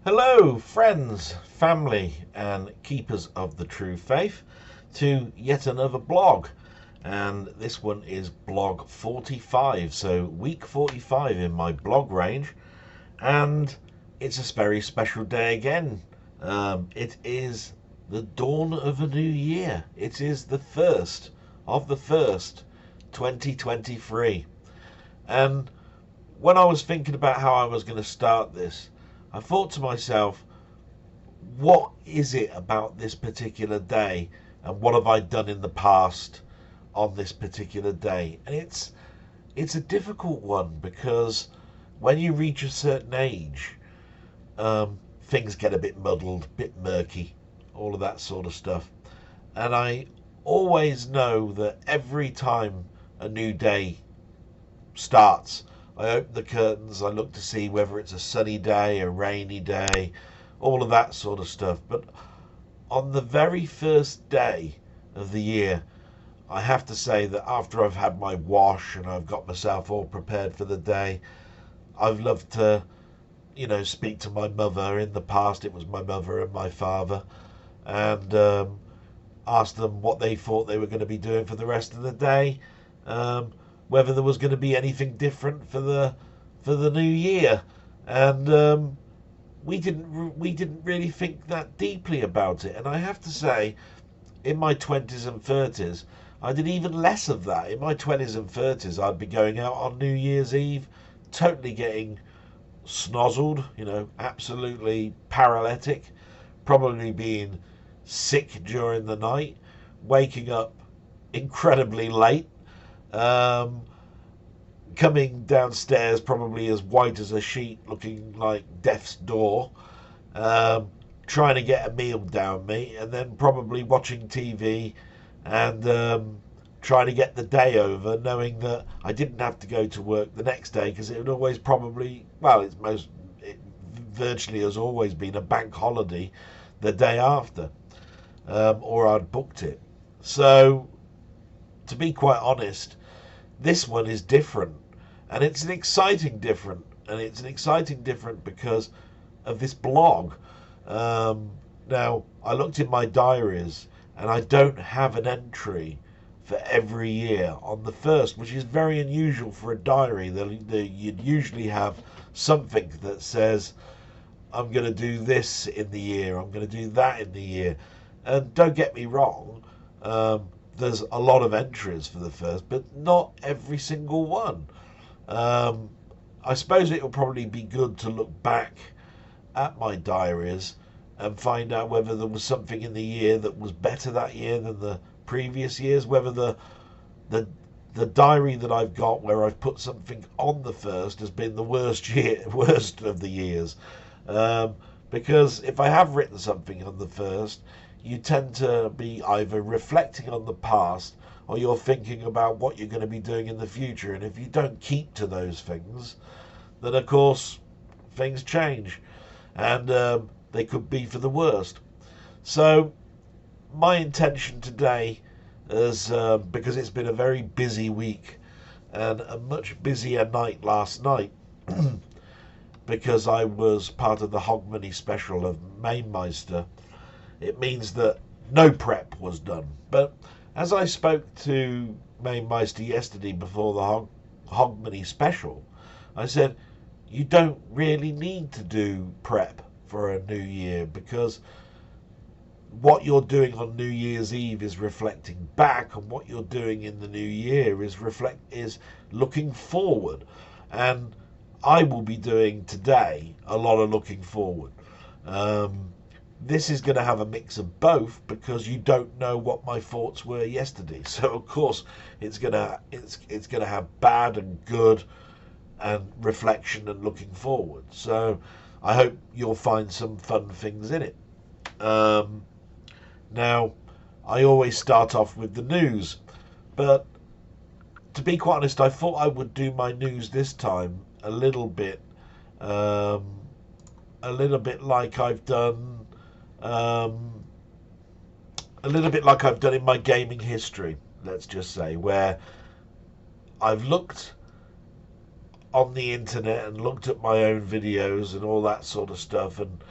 Hello, friends, family, and keepers of the true faith, to yet another blog. And this one is blog 45, so week 45 in my blog range. And it's a very special day again. It is the dawn of a new year. It is the 1st of the 1st, 2023. And when I was thinking about how I was going to start this, I thought to myself, what is it about this particular day, and what have I done in the past on this particular day? And it's a difficult one, because when you reach a certain age, things get a bit muddled, a bit murky, all of that sort of stuff. And I always know that every time a new day starts, I open the curtains, I look to see whether it's a sunny day, a rainy day, all of that sort of stuff. But on the very first day of the year, I have to say that after I've had my wash and I've got myself all prepared for the day, I've loved to, speak to my mother. In the past, it was my mother and my father, and ask them what they thought they were going to be doing for the rest of the day. Whether there was going to be anything different for the new year, and we didn't really think that deeply about it. And I have to say, in my 20s and 30s, I did even less of that. In my 20s and 30s, I'd be going out on New Year's Eve, totally getting snozzled, absolutely paralytic, probably being sick during the night, waking up incredibly late, um, coming downstairs probably as white as a sheet, looking like death's door, um, trying to get a meal down me, and then probably watching TV and trying to get the day over, knowing that I didn't have to go to work the next day, because it would always probably, it virtually has always been a bank holiday the day after, or I'd booked it. So, to be quite honest, this one is different, and it's an exciting different, because of this blog. Now, I looked in my diaries, and I don't have an entry for every year on the 1st, which is very unusual for a diary. You'd usually have something that says, I'm going to do this in the year, I'm going to do that in the year. And don't get me wrong, there's a lot of entries for the 1st, but not every single one. I suppose it will probably be good to look back at my diaries and find out whether there was something in the year that was better that year than the previous years, whether the diary that I've got where I've put something on the 1st has been the worst of the years. Because if I have written something on the 1st, you tend to be either reflecting on the past, or you're thinking about what you're going to be doing in the future. And if you don't keep to those things, then of course things change, and they could be for the worst. So my intention today is, because it's been a very busy week and a much busier night last night, because I was part of the Hogmanay special of Mainmeister, it means that no prep was done. But as I spoke to Mainmeister yesterday before the Hogmanay special, I said, you don't really need to do prep for a new year, because what you're doing on New Year's Eve is reflecting back, and what you're doing in the new year is looking forward. And I will be doing today a lot of looking forward. This is going to have a mix of both, because you don't know what my thoughts were yesterday. So of course it's going to have bad and good, and reflection and looking forward. So I hope you'll find some fun things in it. Now, I always start off with the news, but to be quite honest, I thought I would do my news this time a little bit like I've done, in my gaming history, let's just say, where I've looked on the internet and looked at my own videos and all that sort of stuff and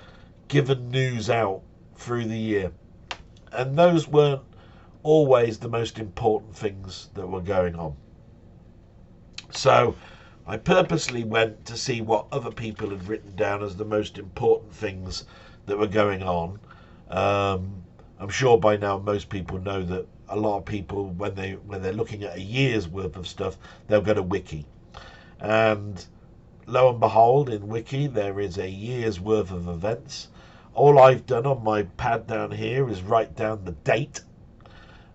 given news out through the year. And those weren't always the most important things that were going on. So I purposely went to see what other people had written down as the most important things that were going on. I'm sure by now most people know that a lot of people, when they're looking at a year's worth of stuff, they'll go to Wiki. And lo and behold, in Wiki there is a year's worth of events. All I've done on my pad down here is write down the date.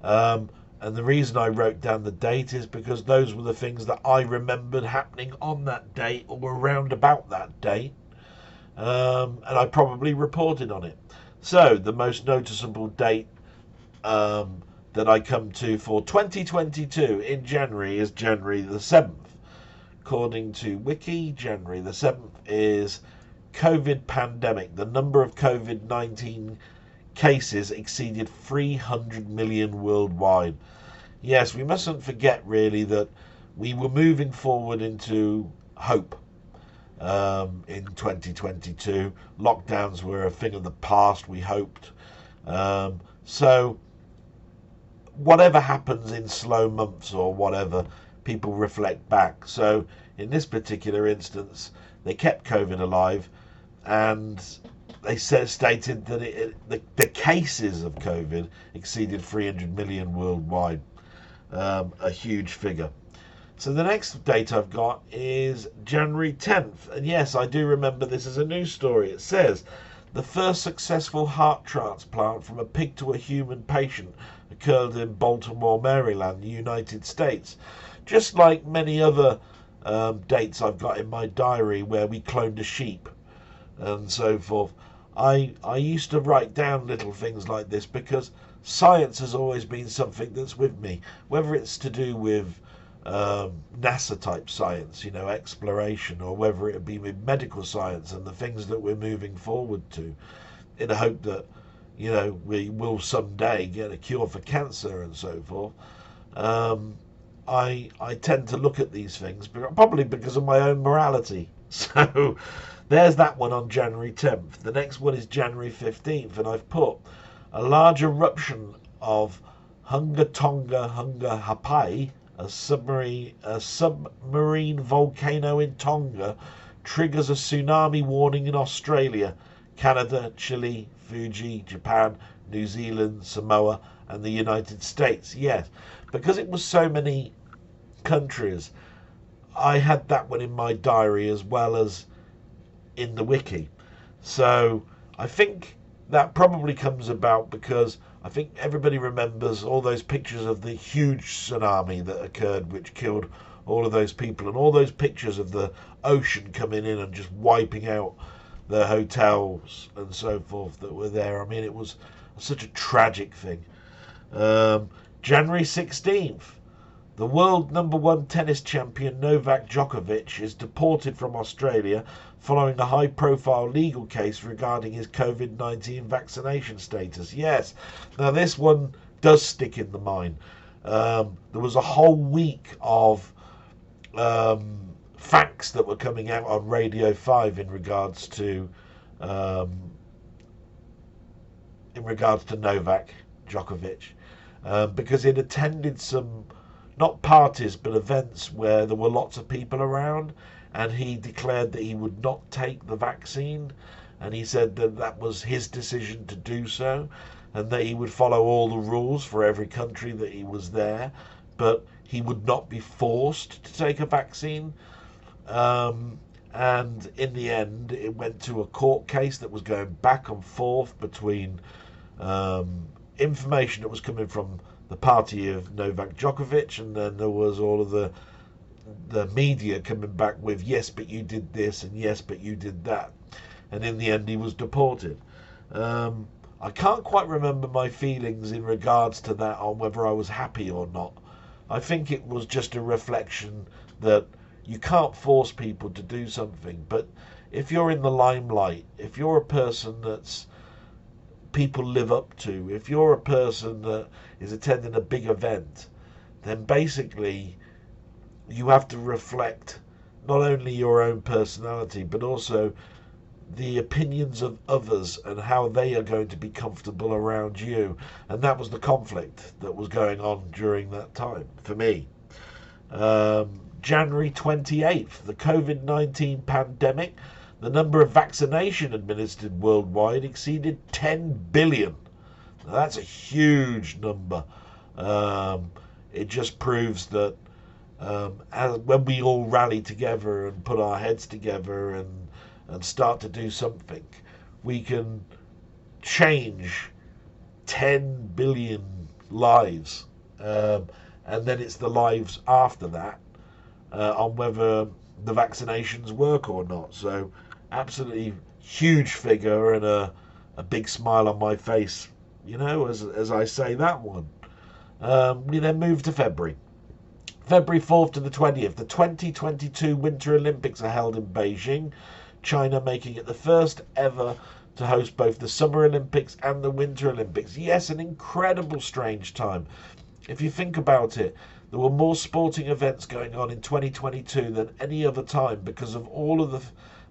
And the reason I wrote down the date is because those were the things that I remembered happening on that date or around about that date. And I probably reported on it. So the most noticeable date that I come to for 2022 in January is January the 7th. According to Wiki, January the 7th is COVID pandemic. The number of COVID-19 cases exceeded 300 million worldwide. Yes, we mustn't forget really that we were moving forward into hope in 2022. Lockdowns were a thing of the past, we hoped. So whatever happens in slow months or whatever, people reflect back. So in this particular instance, they kept COVID alive, and they stated that the cases of COVID exceeded 300 million worldwide, a huge figure. So the next date I've got is January 10th. And yes, I do remember this as a news story. It says, the first successful heart transplant from a pig to a human patient occurred in Baltimore, Maryland, the United States. Just like many other dates I've got in my diary where we cloned a sheep and so forth. I used to write down little things like this because science has always been something that's with me, whether it's to do with NASA type science, you know, exploration, or whether it be with medical science and the things that we're moving forward to, in the hope that, you know, we will someday get a cure for cancer and so forth. I tend to look at these things, probably because of my own morality. So there's that one on January 10th. The next one is January 15th, and I've put a large eruption of Hunga Tonga Hunga Hapai, a submarine volcano in Tonga, triggers a tsunami warning in Australia, Canada, Chile, Fiji, Japan, New Zealand, Samoa, and the United States. Yes, because it was so many countries, I had that one in my diary as well as in the wiki. So I think that probably comes about because I think everybody remembers all those pictures of the huge tsunami that occurred, which killed all of those people, and all those pictures of the ocean coming in and just wiping out the hotels and so forth that were there. I mean, it was such a tragic thing. January 16th, the world #1 tennis champion Novak Djokovic is deported from Australia following a high-profile legal case regarding his COVID-19 vaccination status. Yes, now this one does stick in the mind. There was a whole week of facts that were coming out on Radio 5 in regards to Novak Djokovic, because he'd attended some, not parties, but events where there were lots of people around, and he declared that he would not take the vaccine, and he said that that was his decision to do so, and that he would follow all the rules for every country that he was there, but he would not be forced to take a vaccine. And in the end, it went to a court case that was going back and forth between information that was coming from the party of Novak Djokovic, and then there was all of the media coming back with, yes, but you did this, and yes, but you did that. And in the end, he was deported. I can't quite remember my feelings in regards to that, on whether I was happy or not. I think it was just a reflection that you can't force people to do something, but if you're in the limelight, if you're a person that's people live up to, if you're a person that is attending a big event, then basically you have to reflect not only your own personality, but also the opinions of others and how they are going to be comfortable around you. And that was the conflict that was going on during that time for me. January 28th, the COVID-19 pandemic, the number of vaccination administered worldwide exceeded 10 billion. Now, that's a huge number. It just proves that when we all rally together and put our heads together and start to do something, we can change 10 billion lives. And then it's the lives after that on whether the vaccinations work or not. So absolutely huge figure and a big smile on my face, you know, as I say that one. We then move to February. February 4th to the 20th, the 2022 Winter Olympics are held in Beijing, China, making it the first ever to host both the Summer Olympics and the Winter Olympics. Yes, an incredible strange time. If you think about it, there were more sporting events going on in 2022 than any other time because of all of the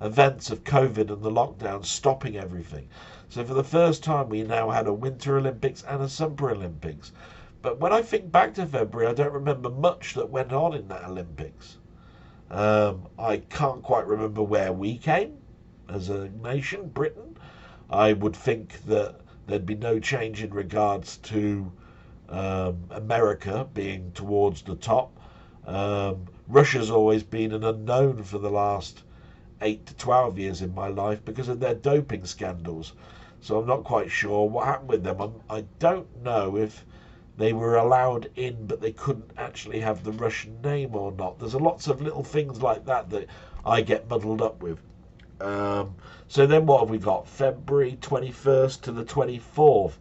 events of COVID and the lockdown stopping everything. So for the first time, we now had a Winter Olympics and a Summer Olympics. But when I think back to February, I don't remember much that went on in that Olympics. I can't quite remember where we came as a nation, Britain. I would think that there'd be no change in regards to America being towards the top. Russia's always been an unknown for the last 8 to 12 years in my life because of their doping scandals. So I'm not quite sure what happened with them. I don't know if they were allowed in, but they couldn't actually have the Russian name or not. There's lots of little things like that that I get muddled up with. So then what have we got? February 21st to the 24th.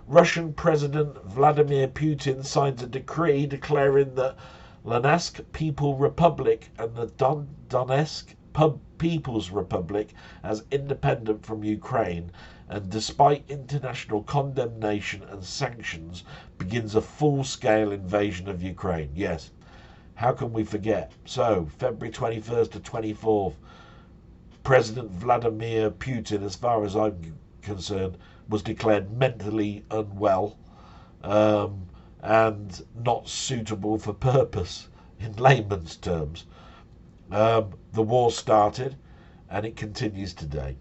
Russian President Vladimir Putin signs a decree declaring the Luhansk People Republic and the Donetsk People's Republic as independent from Ukraine, and despite international condemnation and sanctions, begins a full-scale invasion of Ukraine. Yes, how can we forget? So, February 21st to 24th, President Vladimir Putin, as far as I'm concerned, was declared mentally unwell and not suitable for purpose, in layman's terms. The war started, and it continues today.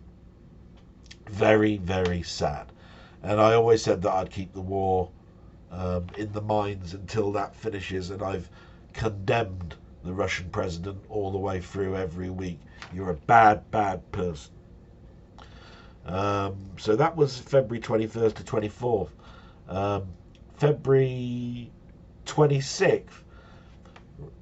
Very, very sad. And I always said that I'd keep the war in the minds until that finishes, and I've condemned the Russian president all the way through every week. You're a bad, bad person. So that was February 21st to 24th. February 26th,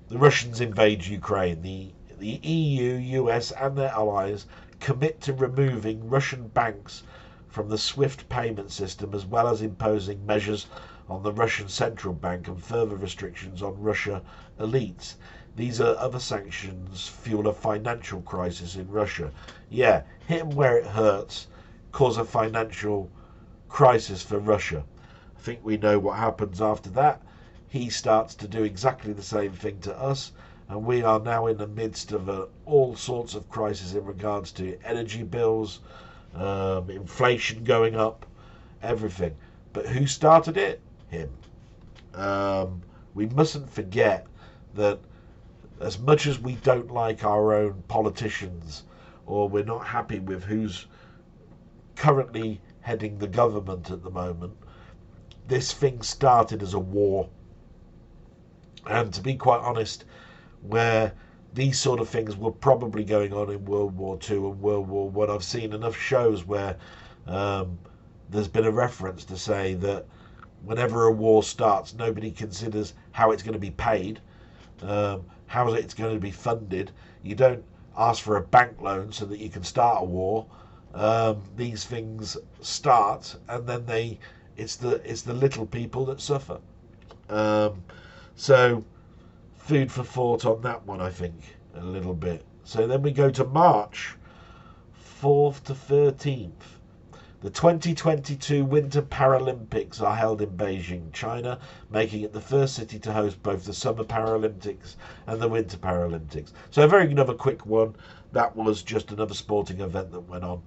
the Russians invade Ukraine. The EU, US and their allies commit to removing Russian banks from the SWIFT payment system, as well as imposing measures on the Russian central bank and further restrictions on Russia elites. These are other sanctions fuel a financial crisis in Russia. Yeah, hit them where it hurts, cause a financial crisis for Russia. I think we know what happens after that. He starts to do exactly the same thing to us, and we are now in the midst of all sorts of crises in regards to energy bills, inflation going up, everything. But who started it? Him. We mustn't forget that as much as we don't like our own politicians, or we're not happy with who's currently heading the government at the moment, this thing started as a war. And to be quite honest, where these sort of things were probably going on in World War II and World War I, I've seen enough shows where there's been a reference to say that whenever a war starts, nobody considers how it's going to be paid, how it's going to be funded. You don't ask for a bank loan so that you can start a war. These things start, and then it's the little people that suffer. So food for thought on that one, I think, a little bit. So then we go to March 4th to 13th. The 2022 Winter Paralympics are held in Beijing, China, making it the first city to host both the Summer Paralympics and the Winter Paralympics. So another quick one. That was just another sporting event that went on.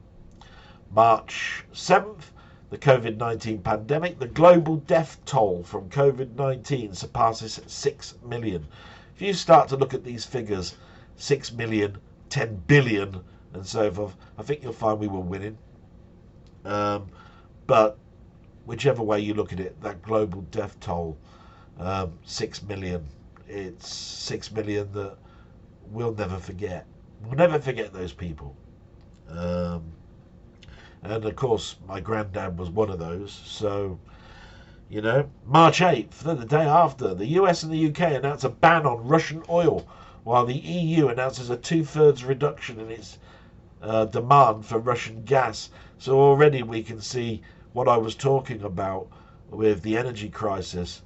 March 7th, the COVID-19 pandemic. The global death toll from COVID-19 surpasses 6 million. If you start to look at these figures, 6 million, 10 billion, and so forth, I think you'll find we were winning. But whichever way you look at it, that global death toll, 6 million, it's 6 million that we'll never forget. We'll never forget those people. And of course, my granddad was one of those. So, you know, March 8th, the day after, the US and the UK announce a ban on Russian oil, while the EU announces a 2/3 reduction in its demand for Russian gas. So already we can see what I was talking about with the energy crisis,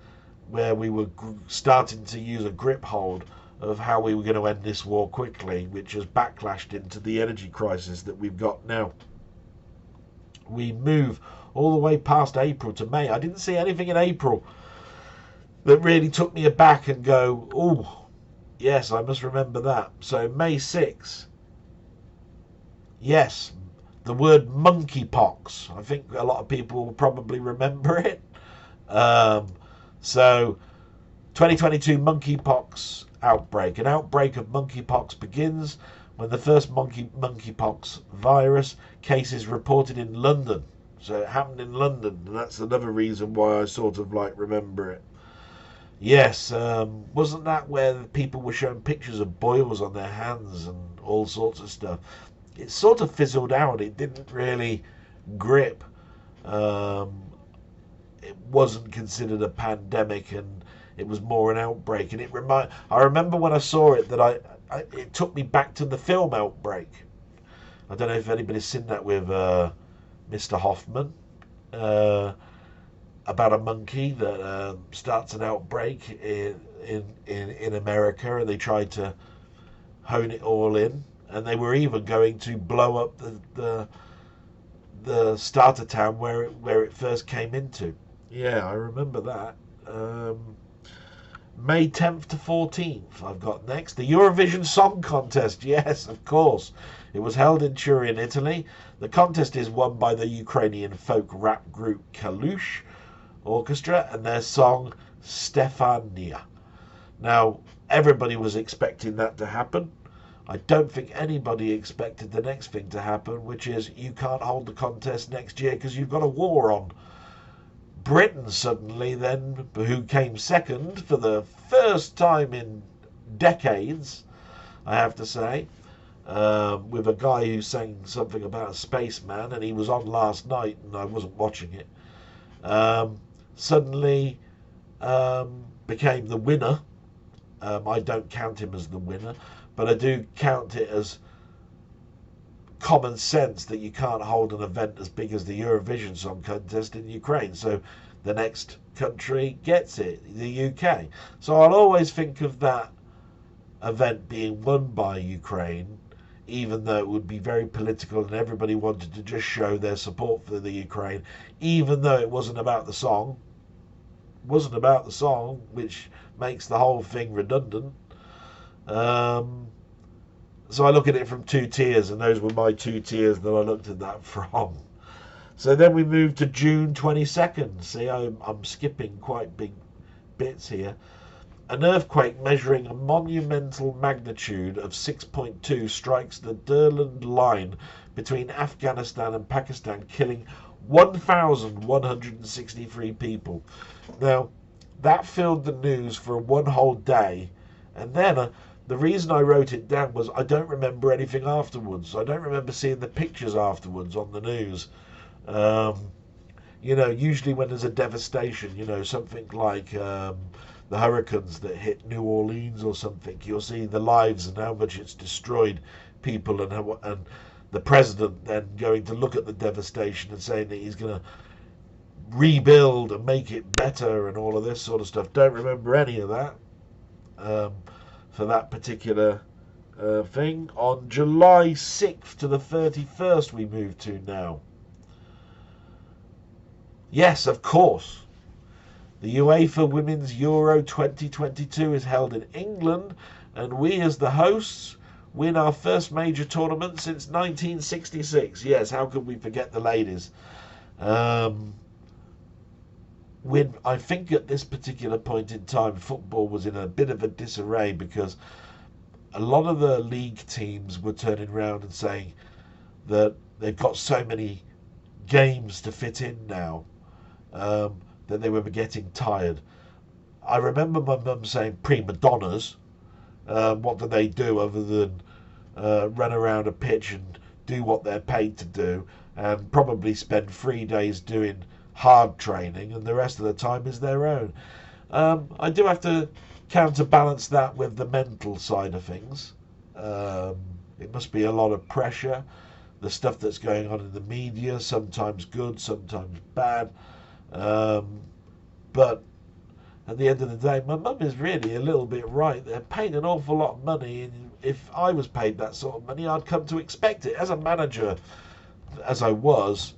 where we were starting to use a grip hold of how we were going to end this war quickly, which has backlashed into the energy crisis that we've got now. We move all the way past April to May. I didn't see anything in April that really took me aback and go, oh, yes, I must remember that. So May 6th, yes, the word monkeypox. I think a lot of people will probably remember it. So 2022 monkeypox outbreak. An outbreak of monkeypox begins when the first monkeypox virus case is reported in London. So it happened in London, and that's another reason why I sort of like remember it. Yes, wasn't that where people were showing pictures of boils on their hands and all sorts of stuff? It sort of fizzled out. It didn't really grip. It wasn't considered a pandemic, and it was more an outbreak. And I remember when I saw it that it took me back to the film Outbreak. I don't know if anybody's seen that with Mr. Hoffman, about a monkey that starts an outbreak in America, and they tried to hone it all in. And they were even going to blow up the starter town where it first came into. Yeah, I remember that. May 10th to 14th, I've got next. The Eurovision Song Contest. Yes, of course. It was held in Turin, Italy. The contest is won by the Ukrainian folk rap group Kalush Orchestra and their song Stefania. Now, everybody was expecting that to happen. I don't think anybody expected the next thing to happen, which is you can't hold the contest next year because you've got a war on. Britain suddenly then, who came second for the first time in decades, I have to say, with a guy who sang something about a spaceman, and he was on last night and I wasn't watching it, suddenly became the winner. I don't count him as the winner, but I do count it as common sense that you can't hold an event as big as the Eurovision Song Contest in Ukraine. So the next country gets it, the UK. So I'll always think of that event being won by Ukraine, even though it would be very political and everybody wanted to just show their support for the Ukraine, even though it wasn't about the song. Wasn't about the song, which makes the whole thing redundant. So I look at it from two tiers, and those were my two tiers that I looked at that from. So then we moved to June 22nd. See, I'm skipping quite big bits here. An earthquake measuring a monumental magnitude of 6.2 strikes the Durland line between Afghanistan and Pakistan, killing 1,163 people. Now, that filled the news for one whole day, and then the reason I wrote it down was I don't remember anything afterwards. I don't remember seeing the pictures afterwards on the news. You know, usually when there's a devastation, you know, something like the hurricanes that hit New Orleans or something, you'll see the lives and how much it's destroyed people, and the president then going to look at the devastation and saying that he's going to rebuild and make it better and all of this sort of stuff. Don't remember any of that. For that particular thing. On July 6th to the 31st we move to now. Yes, of course. The UEFA Women's Euro 2022 is held in England, and we as the hosts win our first major tournament since 1966. Yes, how could we forget the ladies? I think at this particular point in time, football was in a bit of a disarray because a lot of the league teams were turning around and saying that they've got so many games to fit in now that they were getting tired. I remember my mum saying prima donnas. What do they do other than run around a pitch and do what they're paid to do, and probably spend 3 days doing hard training, and the rest of the time is their own. I do have to counterbalance that with the mental side of things. It must be a lot of pressure. The stuff that's going on in the media, sometimes good, sometimes bad. But at the end of the day, my mum is really a little bit right. They're paying an awful lot of money, and if I was paid that sort of money, I'd come to expect it. As a manager, as I was,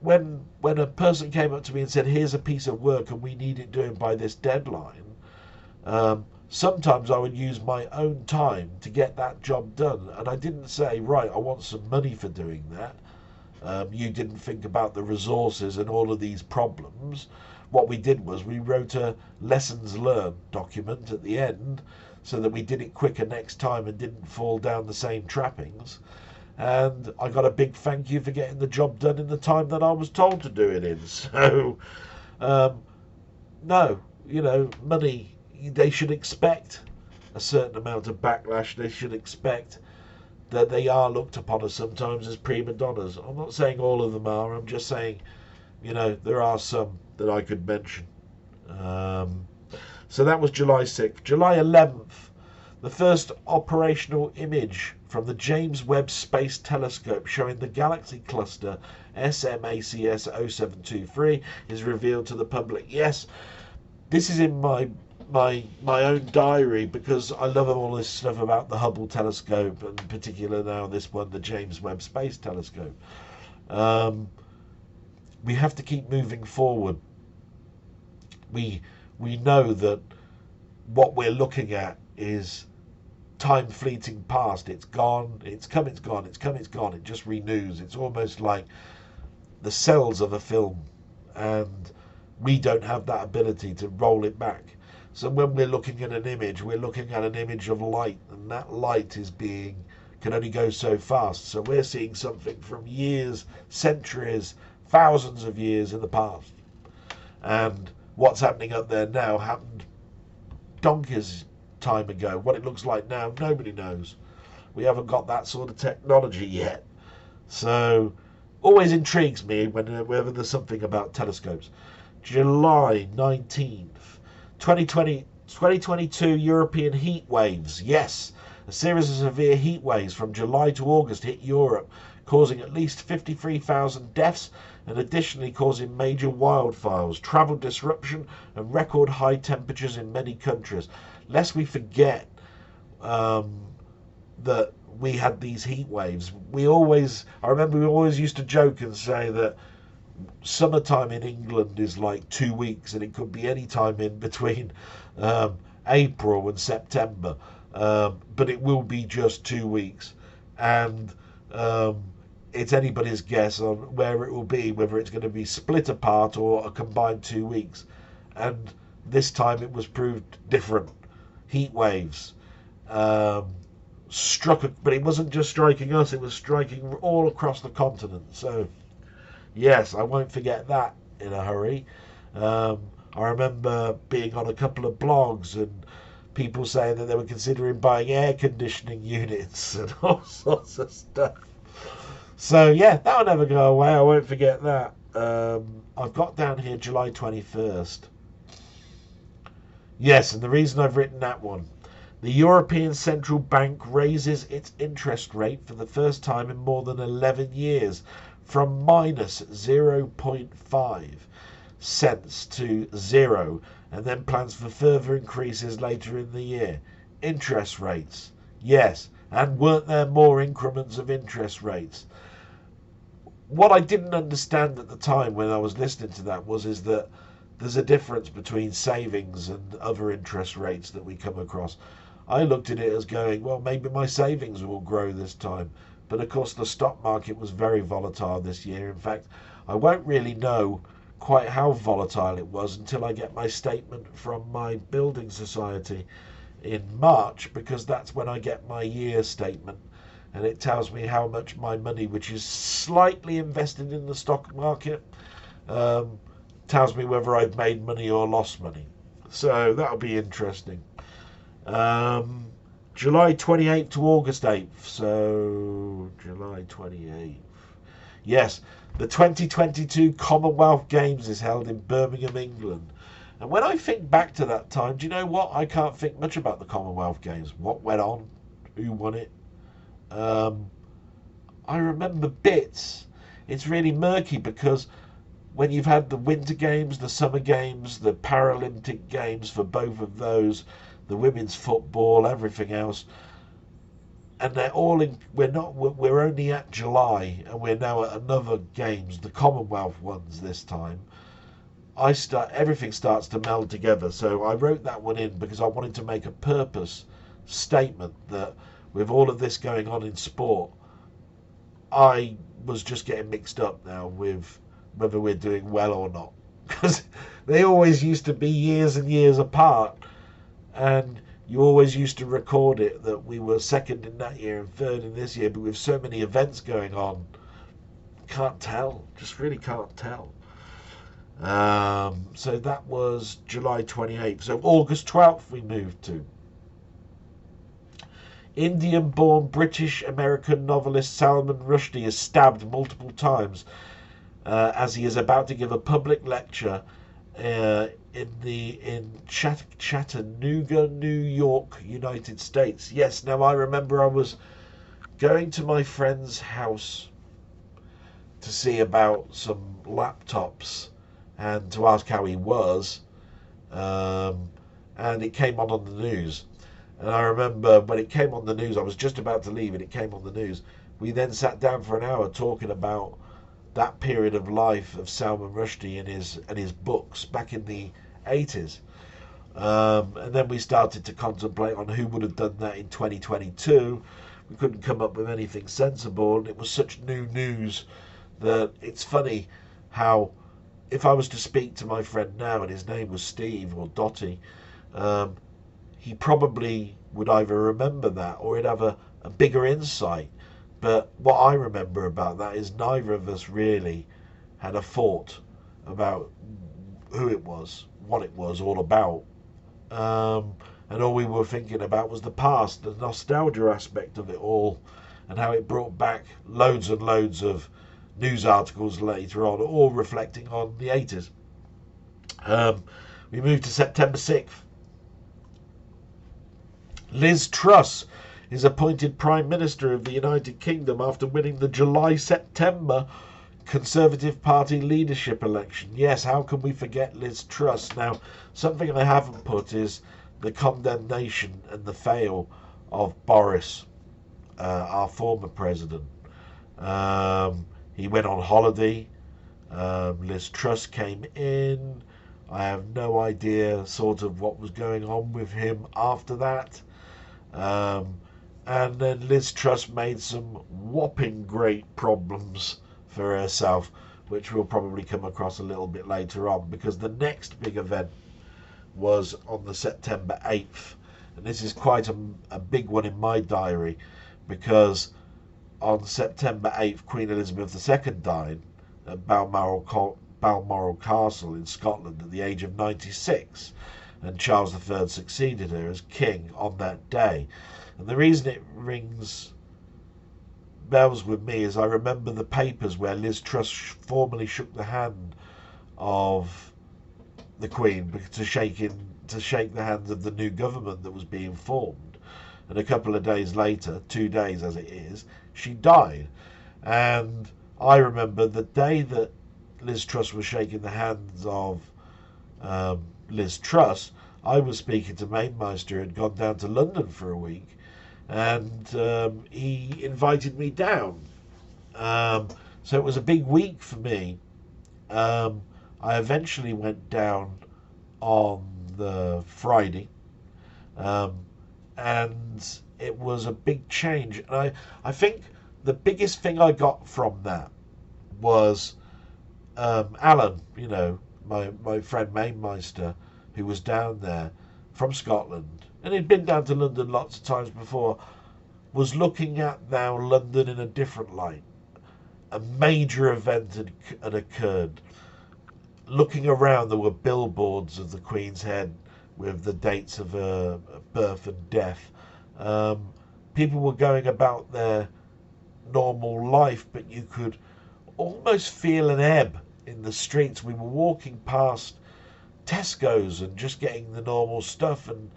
when a person came up to me and said, here's a piece of work and we need it doing by this deadline, sometimes I would use my own time to get that job done. And I didn't say, right, I want some money for doing that. You didn't think about the resources and all of these problems. What we did was we wrote a lessons learned document at the end so that we did it quicker next time and didn't fall down the same trappings. And I got a big thank you for getting the job done in the time that I was told to do it in. So, no, money, they should expect a certain amount of backlash. They should expect that they are looked upon as sometimes as prima donnas. I'm not saying all of them are. I'm just saying, there are some that I could mention. So that was July 6th. July 11th, the first operational image from the James Webb Space Telescope showing the galaxy cluster SMACS 0723 is revealed to the public. Yes, this is in my own diary because I love all this stuff about the Hubble telescope, and in particular now this one, the James Webb Space Telescope. We have to keep moving forward. We know that what we're looking at is time fleeting past. It's gone, it's come, it's gone, it's come, it's gone. It just renews. It's almost like the cells of a film, and we don't have that ability to roll it back. So when we're looking at an image, we're looking at an image of light, and that light can only go so fast. So we're seeing something from years, centuries, thousands of years in the past. And what's happening up there now happened donkeys time ago. What it looks like now, nobody knows. We haven't got that sort of technology yet. So always intrigues me whenever there's something about telescopes. July 19th, 2022 European heat waves. Yes, a series of severe heat waves from July to August hit Europe, causing at least 53,000 deaths and additionally causing major wildfires, travel disruption and record high temperatures in many countries. Lest we forget that we had these heat waves. I remember we always used to joke and say that summertime in England is like 2 weeks, and it could be any time in between April and September, but it will be just 2 weeks, and it's anybody's guess on where it will be, whether it's going to be split apart or a combined 2 weeks. And this time it was proved different. Heat waves struck, but it wasn't just striking us, it was striking all across the continent. So yes, I won't forget that in a hurry. I remember being on a couple of blogs and people saying that they were considering buying air conditioning units and all sorts of stuff. So yeah, that'll never go away. I won't forget that. I've got down here July 21st. Yes, and the reason I've written that one, the European Central Bank raises its interest rate for the first time in more than 11 years from minus 0.5 cents to 0, and then plans for further increases later in the year. Interest rates, yes, and weren't there more increments of interest rates? what I didn't understand at the time when I was listening to that is that there's a difference between savings and other interest rates that we come across. I looked at it as going, well, maybe my savings will grow this time. But of course, the stock market was very volatile this year. In fact, I won't really know quite how volatile it was until I get my statement from my building society in March, because that's when I get my year statement. And it tells me how much my money, which is slightly invested in the stock market, tells me whether I've made money or lost money. So that'll be interesting. July 28th to August 8th. So July 28th. Yes, the 2022 Commonwealth Games is held in Birmingham, England. And when I think back to that time, do you know what? I can't think much about the Commonwealth Games. What went on? Who won it? I remember bits. It's really murky because when you've had the Winter Games, the Summer Games, the Paralympic Games for both of those, the women's football, everything else, and they're all in. We're only at July, and we're now at another games, the Commonwealth ones this time. Everything starts to meld together. So I wrote that one in because I wanted to make a purpose statement that with all of this going on in sport, I was just getting mixed up now with whether we're doing well or not, because they always used to be years and years apart, and you always used to record it that we were second in that year and third in this year, but with so many events going on, can't tell, just really can't tell. So that was July 28th. So August 12th we moved to. Indian-born British-American novelist Salman Rushdie is stabbed multiple times as he is about to give a public lecture in Chattanooga, New York, United States. Yes, now I remember I was going to my friend's house to see about some laptops and to ask how he was, and it came on the news. And I remember when it came on the news, I was just about to leave and it came on the news. We then sat down for an hour talking about that period of life of Salman Rushdie and his books back in the 80s. And then we started to contemplate on who would have done that in 2022. We couldn't come up with anything sensible, and it was such new news that it's funny how if I was to speak to my friend now and his name was Steve or Dottie, he probably would either remember that or he'd have a bigger insight. But what I remember about that is neither of us really had a thought about who it was, what it was all about. And all we were thinking about was the past, the nostalgia aspect of it all, and how it brought back loads and loads of news articles later on, all reflecting on the 80s. We moved to September 6th. Liz Truss is appointed Prime Minister of the United Kingdom after winning the July-September Conservative Party leadership election. Yes, how can we forget Liz Truss? Now, something I haven't put is the condemnation and the fail of Boris, our former president. He went on holiday. Liz Truss came in. I have no idea sort of what was going on with him after that. And then Liz Truss made some whopping great problems for herself, which we'll probably come across a little bit later on, because the next big event was on the September 8th. And this is quite a big one in my diary, because on September 8th, Queen Elizabeth II died at Balmoral Castle in Scotland at the age of 96, and Charles III succeeded her as king on that day. And the reason it rings bells with me is I remember the papers where Liz Truss formally shook the hand of the Queen to shake the hands of the new government that was being formed. And a couple of days later, 2 days as it is, she died. And I remember the day that Liz Truss was shaking the hands of Liz Truss, I was speaking to Mainmeister, who had gone down to London for a week, and he invited me down. So it was a big week for me. I eventually went down on the Friday, um, and it was a big change. And I think the biggest thing I got from that was Alan, my friend Mainmeister, who was down there from Scotland, and he'd been down to London lots of times before, was looking at now London in a different light. A major event had occurred. Looking around, there were billboards of the Queen's Head with the dates of her birth and death. People were going about their normal life, but you could almost feel an ebb in the streets. We were walking past Tesco's and just getting the normal stuff, and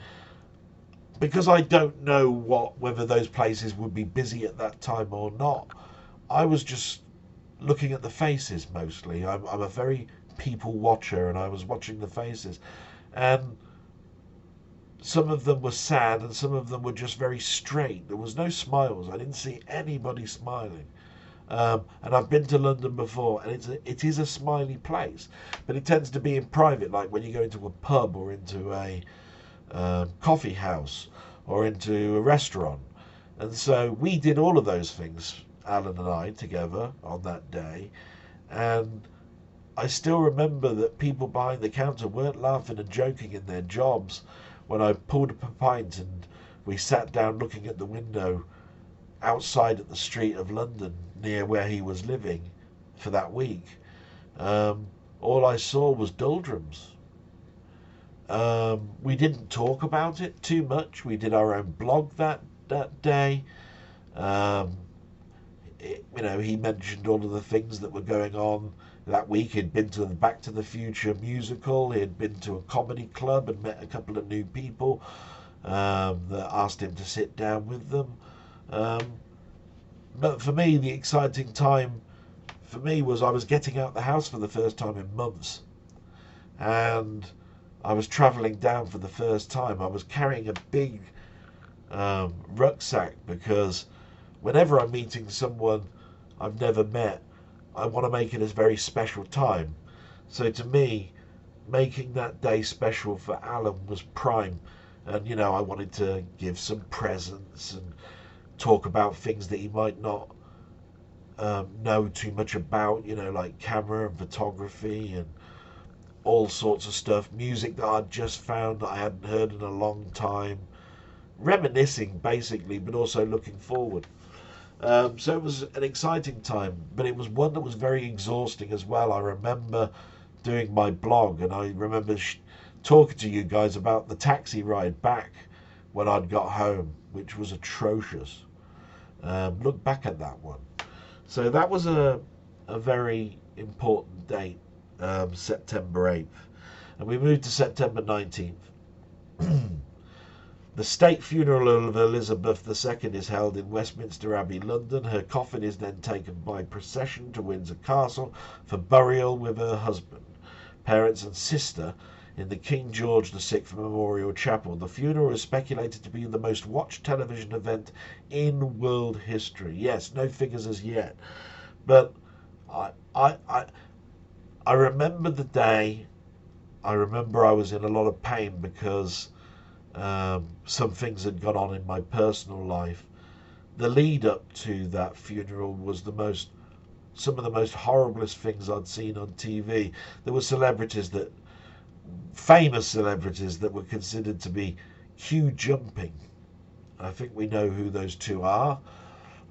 because I don't know whether those places would be busy at that time or not, I was just looking at the faces mostly. I'm a very people watcher, and I was watching the faces, and some of them were sad and some of them were just very straight. There was no smiles. I didn't see anybody smiling. And I've been to London before, and it is a smiley place, but it tends to be in private, like when you go into a pub or into a coffee house or into a restaurant. And so we did all of those things, Alan and I, together on that day. And I still remember that people behind the counter weren't laughing and joking in their jobs when I pulled up a pint and we sat down looking at the window outside at the street of London near where he was living for that week. All I saw was doldrums. We didn't talk about it too much. We did our own blog that day. He mentioned all of the things that were going on that week. He'd been to the Back to the Future musical. He had been to a comedy club and met a couple of new people that asked him to sit down with them. But for me, the exciting time for me was I was getting out the house for the first time in months. And I was travelling down for the first time. I was carrying a big rucksack because whenever I'm meeting someone I've never met, I want to make it a very special time. So to me, making that day special for Alan was prime. And, I wanted to give some presents and talk about things that he might not know too much about, like camera and photography and all sorts of stuff. Music that I'd just found that I hadn't heard in a long time. Reminiscing, basically, but also looking forward. So it was an exciting time, but it was one that was very exhausting as well. I remember doing my blog, and I remember talking to you guys about the taxi ride back when I'd got home, which was atrocious. Look back at that one. So that was a very important date, September 8th. And we moved to September 19th. The state funeral of Elizabeth II is held in Westminster Abbey, London. Her coffin is then taken by procession to Windsor Castle for burial with her husband, parents and sister in the King George VI Memorial Chapel. The funeral is speculated to be the most watched television event in world history. Yes, no figures as yet. But I remember the day. I remember I was in a lot of pain because some things had gone on in my personal life. The lead up to that funeral was some of the most horriblest things I'd seen on TV. There were famous celebrities that were considered to be queue jumping. I think we know who those two are.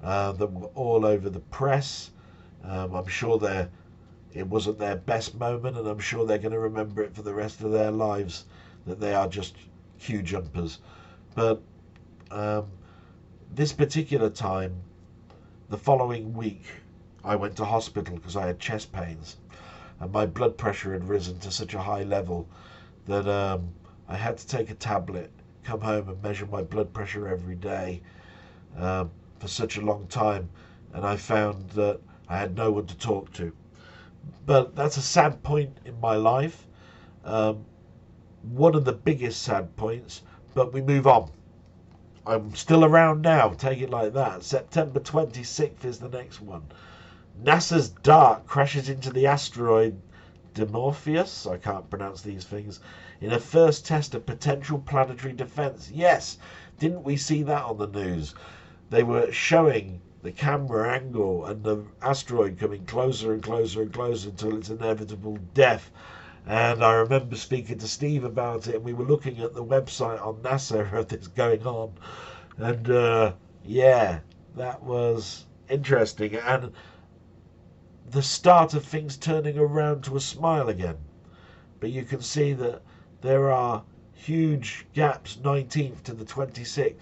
That were all over the press. I'm sure it wasn't their best moment, and I'm sure they're going to remember it for the rest of their lives, that they are just queue jumpers. But this particular time, the following week, I went to hospital because I had chest pains, and my blood pressure had risen to such a high level that I had to take a tablet, come home and measure my blood pressure every day for such a long time, and I found that I had no one to talk to. But that's a sad point in my life. One of the biggest sad points, but we move on. I'm still around now, take it like that. September 26th is the next one. NASA's DART crashes into the asteroid Dimorpheus, I can't pronounce these things, in a first test of potential planetary defense. Yes, didn't we see that on the news? They were showing the camera angle and the asteroid coming closer and closer and closer until its inevitable death. And I remember speaking to Steve about it, and we were looking at the website on NASA of this going on. And yeah, that was interesting. And the start of things turning around to a smile again. But you can see that there are huge gaps, 19th to the 26th.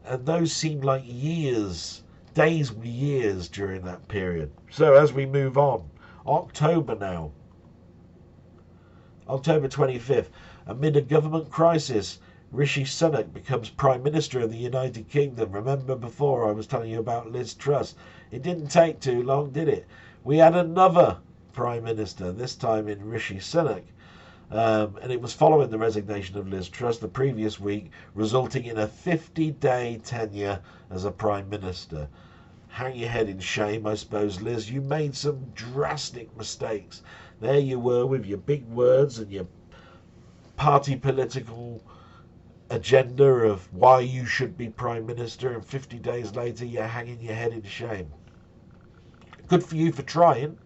And those seem like years. Days were years during that period. So as we move on, October now. October 25th. Amid a government crisis, Rishi Sunak becomes Prime Minister of the United Kingdom. Remember before I was telling you about Liz Truss? It didn't take too long, did it? We had another Prime Minister, this time in Rishi Sunak. And it was following the resignation of Liz Truss the previous week, resulting in a 50-day tenure as a Prime Minister. Hang your head in shame, I suppose, Liz. You made some drastic mistakes. There you were with your big words and your party political agenda of why you should be Prime Minister, and 50 days later you're hanging your head in shame. Good for you for trying.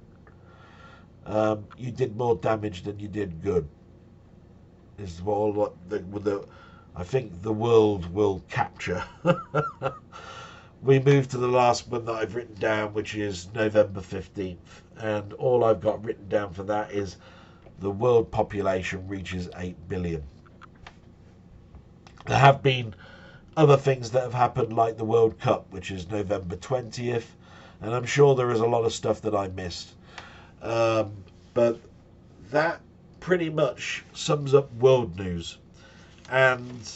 You did more damage than you did good. This is what I think the world will capture. We move to the last one that I've written down, which is November 15th. And all I've got written down for that is the world population reaches 8 billion. There have been other things that have happened, like the World Cup, which is November 20th. And I'm sure there is a lot of stuff that I missed. But that pretty much sums up world news. And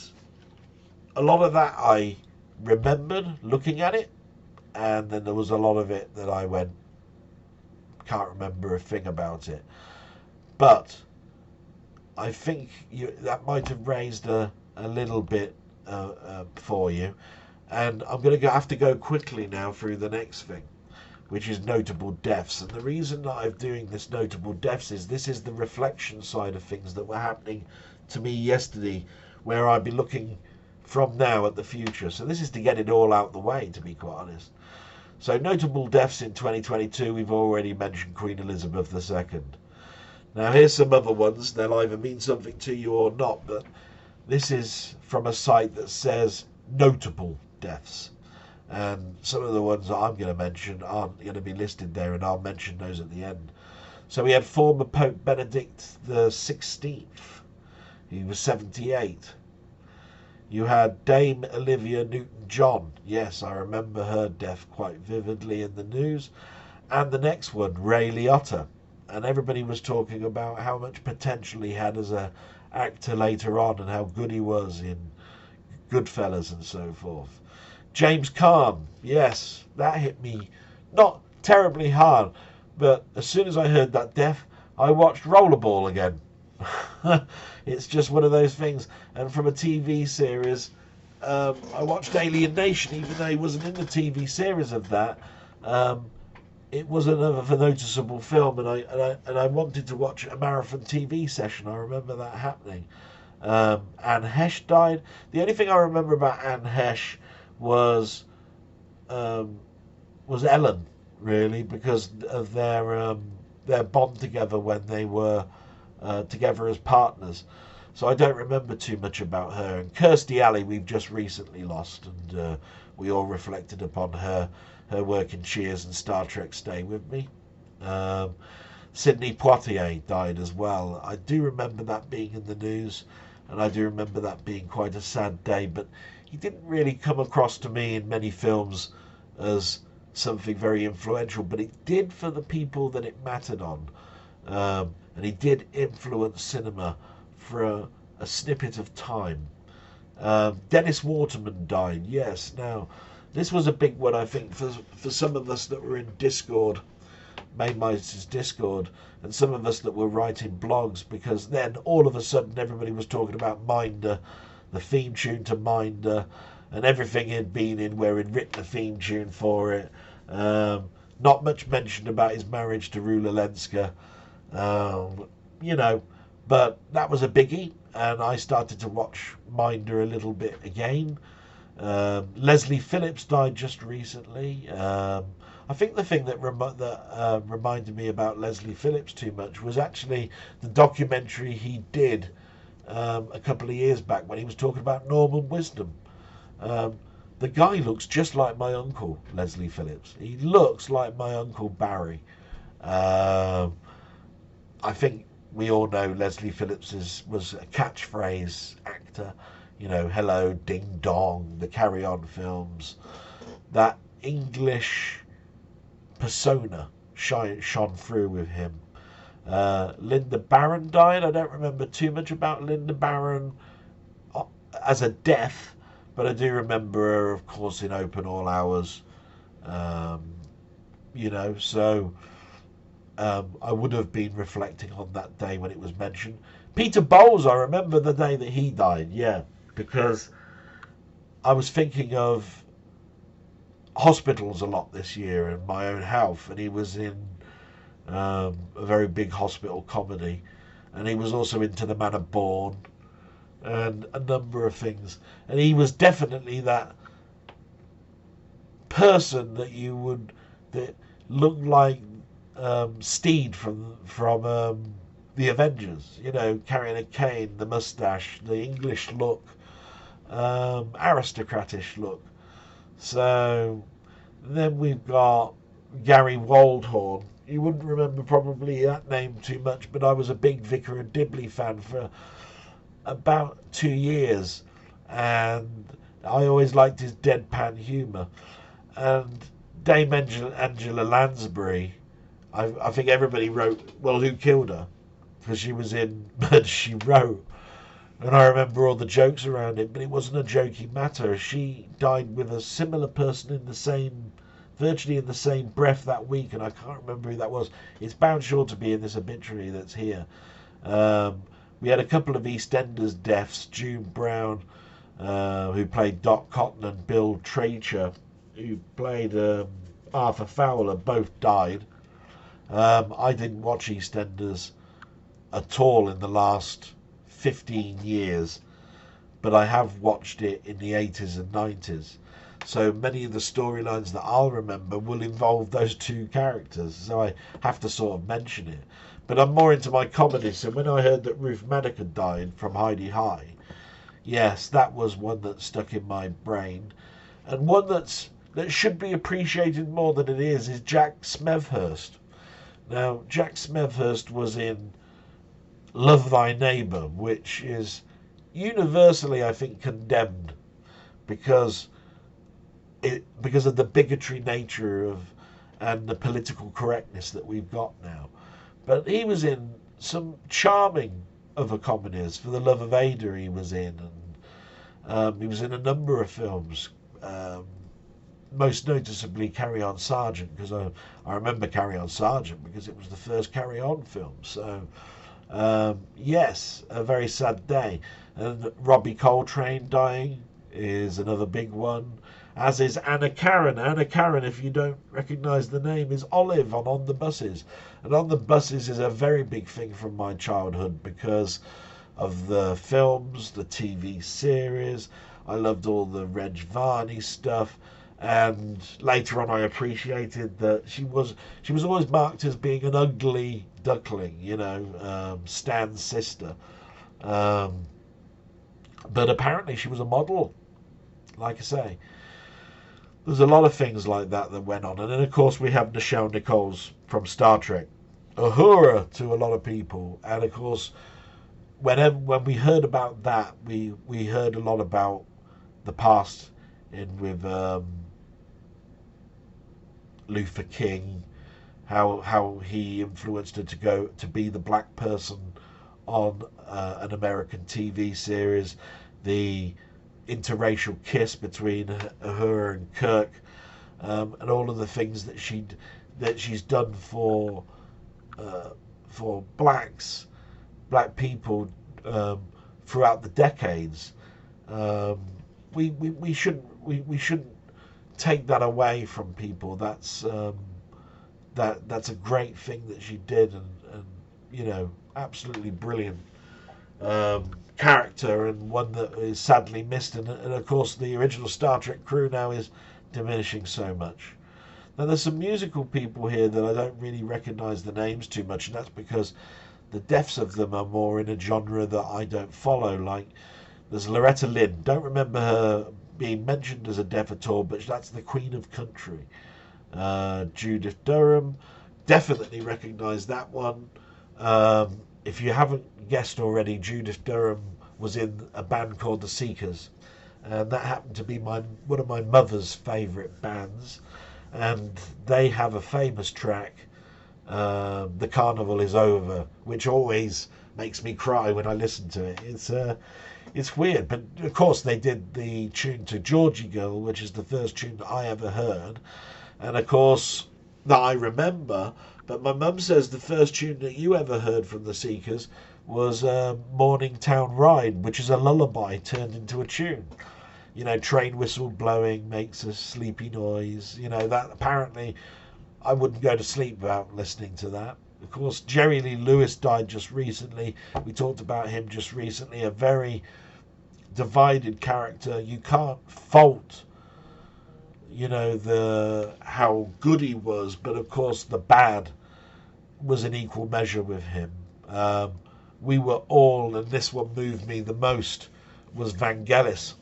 a lot of that I remembered looking at it, and then there was a lot of it that I went, can't remember a thing about it. But I think that might have raised a little bit for you. And I'm going to have to go quickly now through the next thing, which is notable deaths. And the reason that I'm doing this notable deaths is this is the reflection side of things that were happening to me yesterday, where I'd be looking from now at the future. So this is to get it all out the way, to be quite honest. So notable deaths in 2022, we've already mentioned Queen Elizabeth II. Now here's some other ones. They'll either mean something to you or not, but this is from a site that says notable deaths. And some of the ones that I'm going to mention aren't going to be listed there, and I'll mention those at the end. So we had former Pope Benedict the 16th. He was 78. You had Dame Olivia Newton-John. Yes, I remember her death quite vividly in the news. And the next one, Ray Liotta. And everybody was talking about how much potential he had as an actor later on, and how good he was in Goodfellas and so forth. James Caan, yes, that hit me not terribly hard, but as soon as I heard that death, I watched Rollerball again. It's just one of those things. And from a TV series, I watched Alien Nation, even though he wasn't in the TV series of that. It was another noticeable film, and I wanted to watch a marathon TV session. I remember that happening. Anne Hesh died. The only thing I remember about Anne Hesh was Ellen, really, because of their bond together when they were together as partners. So I don't remember too much about her. And Kirstie Alley we've just recently lost, and we all reflected upon her work in Cheers and Star Trek Stay With Me. Sidney Poitier died as well. I do remember that being in the news, and I do remember that being quite a sad day, but he didn't really come across to me in many films as something very influential, but it did for the people that it mattered on. And he did influence cinema for a snippet of time. Dennis Waterman died, yes. Now, this was a big one, I think, for some of us that were in Discord, Mainmeister's Discord, and some of us that were writing blogs, because then all of a sudden everybody was talking about Minder, the theme tune to Minder, and everything had been in where he'd written a theme tune for it. Not much mentioned about his marriage to Rula Lenska, you know, but that was a biggie, and I started to watch Minder a little bit again. Leslie Phillips died just recently. I think the thing that reminded me about Leslie Phillips too much was actually the documentary he did a couple of years back when he was talking about Norman Wisdom. Um, the guy looks just like my uncle, Leslie Phillips. He looks like my uncle Barry. Um, I think we all know Leslie Phillips was a catchphrase actor. You know, Hello, Ding Dong, the Carry On films. That English persona shone through with him. Linda Barron died. I don't remember too much about Linda Barron as a death, but I do remember her, of course, in Open All Hours. Um, you know, so I would have been reflecting on that day when it was mentioned. Peter Bowles, I remember the day that he died, yeah, because I was thinking of hospitals a lot this year and my own health, and he was in a very big hospital comedy, and he was also into The Man of Born and a number of things, and he was definitely that person that looked like Steed from the Avengers, you know, carrying a cane, the mustache, the English look, aristocratish look. So then we've got Gary Waldhorn. You wouldn't remember probably that name too much, but I was a big Vicar of Dibley fan for about 2 years, and I always liked his deadpan humour. And Dame Angela Lansbury, I think everybody wrote, well, who killed her? Because she was in Murder, She Wrote. And I remember all the jokes around it, but it wasn't a joking matter. She died with a similar person in the same, virtually in the same breath that week, and I can't remember who that was. It's bound sure to be in this obituary that's here. We had a couple of EastEnders deaths. June Brown, who played Doc Cotton, and Bill Tracher, who played Arthur Fowler, both died. I didn't watch EastEnders at all in the last 15 years, but I have watched it in the 80s and 90s. So many of the storylines that I'll remember will involve those two characters, so I have to sort of mention it. But I'm more into my comedy, so when I heard that Ruth Madoc had died from Heidi High, yes, that was one that stuck in my brain. And one that should be appreciated more than it is Jack Smethurst. Now, Jack Smethurst was in Love Thy Neighbour, which is universally, I think, condemned because of the bigotry nature of and the political correctness that we've got now. But he was in some charming other comedies. For the Love of Ada, he was in, and he was in a number of films. Most noticeably Carry On Sergeant, because I remember Carry On Sergeant because it was the first Carry On film. So yes, a very sad day. And Robbie Coltrane dying is another big one, as is Anna Karen. Anna Karen, if you don't recognise the name, is Olive on the Buses. And On the Buses is a very big thing from my childhood because of the films, the TV series. I loved all the Reg Varney stuff. And later on I appreciated that she was always marked as being an ugly duckling, you know, Stan's sister. But apparently she was a model, like I say. There's a lot of things like that went on. And then, of course, we have Nichelle Nichols from Star Trek. Uhura to a lot of people. And, of course, when we heard about that, we heard a lot about the past with Luther King, how he influenced her to be the black person on an American TV series, the interracial kiss between her and Kirk, and all of the things that she's done for black people throughout the decades. We shouldn't take that away from people. that's a great thing that she did, and you know, absolutely brilliant character, and one that is sadly missed. And of course, the original Star Trek crew now is diminishing so much. Now, there's some musical people here that I don't really recognise the names too much, and that's because the deaths of them are more in a genre that I don't follow. Like, there's Loretta Lynn. Don't remember her being mentioned as a deaf at all, but that's the Queen of Country. Judith Durham, definitely recognise that one. If you haven't guessed already, Judith Durham was in a band called The Seekers, and that happened to be one of my mother's favourite bands, and they have a famous track, The Carnival Is Over, which always makes me cry when I listen to it. It's weird, but of course they did the tune to Georgie Girl, which is the first tune that I ever heard, and of course that I remember. But my mum says the first tune that you ever heard from the Seekers was Morning Town Ride, which is a lullaby turned into a tune. You know, train whistle blowing makes a sleepy noise. You know, that apparently I wouldn't go to sleep without listening to that. Of course, Jerry Lee Lewis died just recently. We talked about him just recently. A very divided character. You can't fault, you know, how good he was, but of course the bad was in equal measure with him. We were all, and this one moved me the most, was Vangelis.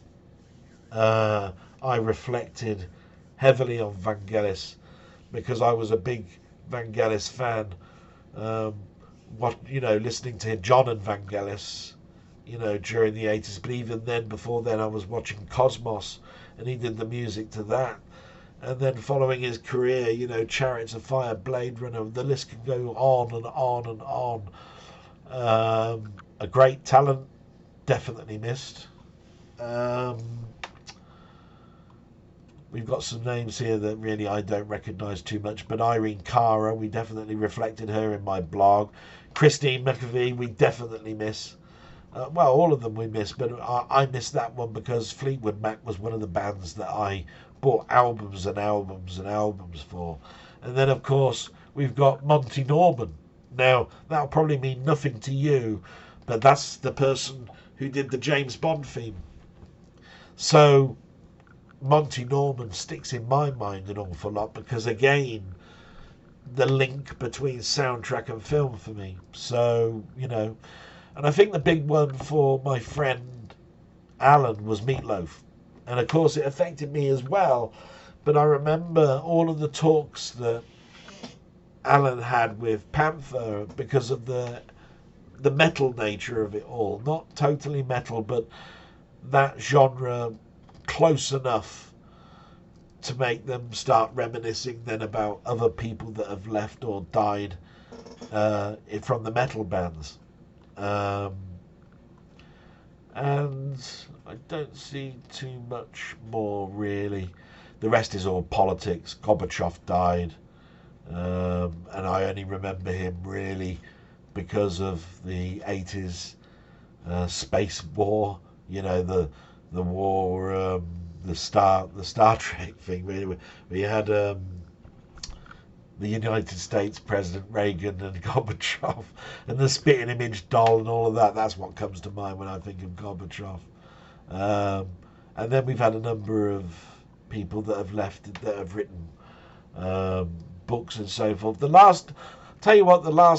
I reflected heavily on Vangelis because I was a big Vangelis fan. Listening to John and Vangelis, you know, during the 80s, but even then, before then, I was watching Cosmos, and he did the music to that. And then following his career, you know, Chariots of Fire, Blade Runner, the list can go on and on and on. A great talent, definitely missed. We've got some names here that really I don't recognise too much, but Irene Cara, we definitely reflected her in my blog. Christine McAvie, we definitely miss. All of them we miss, but I missed that one because Fleetwood Mac was one of the bands that I bought albums and albums and albums for. And then, of course, we've got Monty Norman. Now, that'll probably mean nothing to you, but that's the person who did the James Bond theme. So Monty Norman sticks in my mind an awful lot because, again, the link between soundtrack and film for me. So, you know, and I think the big one for my friend Alan was Meatloaf. And of course it affected me as well. But I remember all of the talks that Alan had with Panther because of the metal nature of it all. Not totally metal, but that genre close enough to make them start reminiscing then about other people that have left or died from the metal bands. And I don't see too much more really. The rest is all politics. Gorbachev died, and I only remember him really because of the 80s space war. You know, the war, the Star Trek thing. We had the United States President Reagan and Gorbachev and the spitting image doll and all of that. That's what comes to mind when I think of Gorbachev. And then we've had a number of people that have left, that have written books and so forth. The last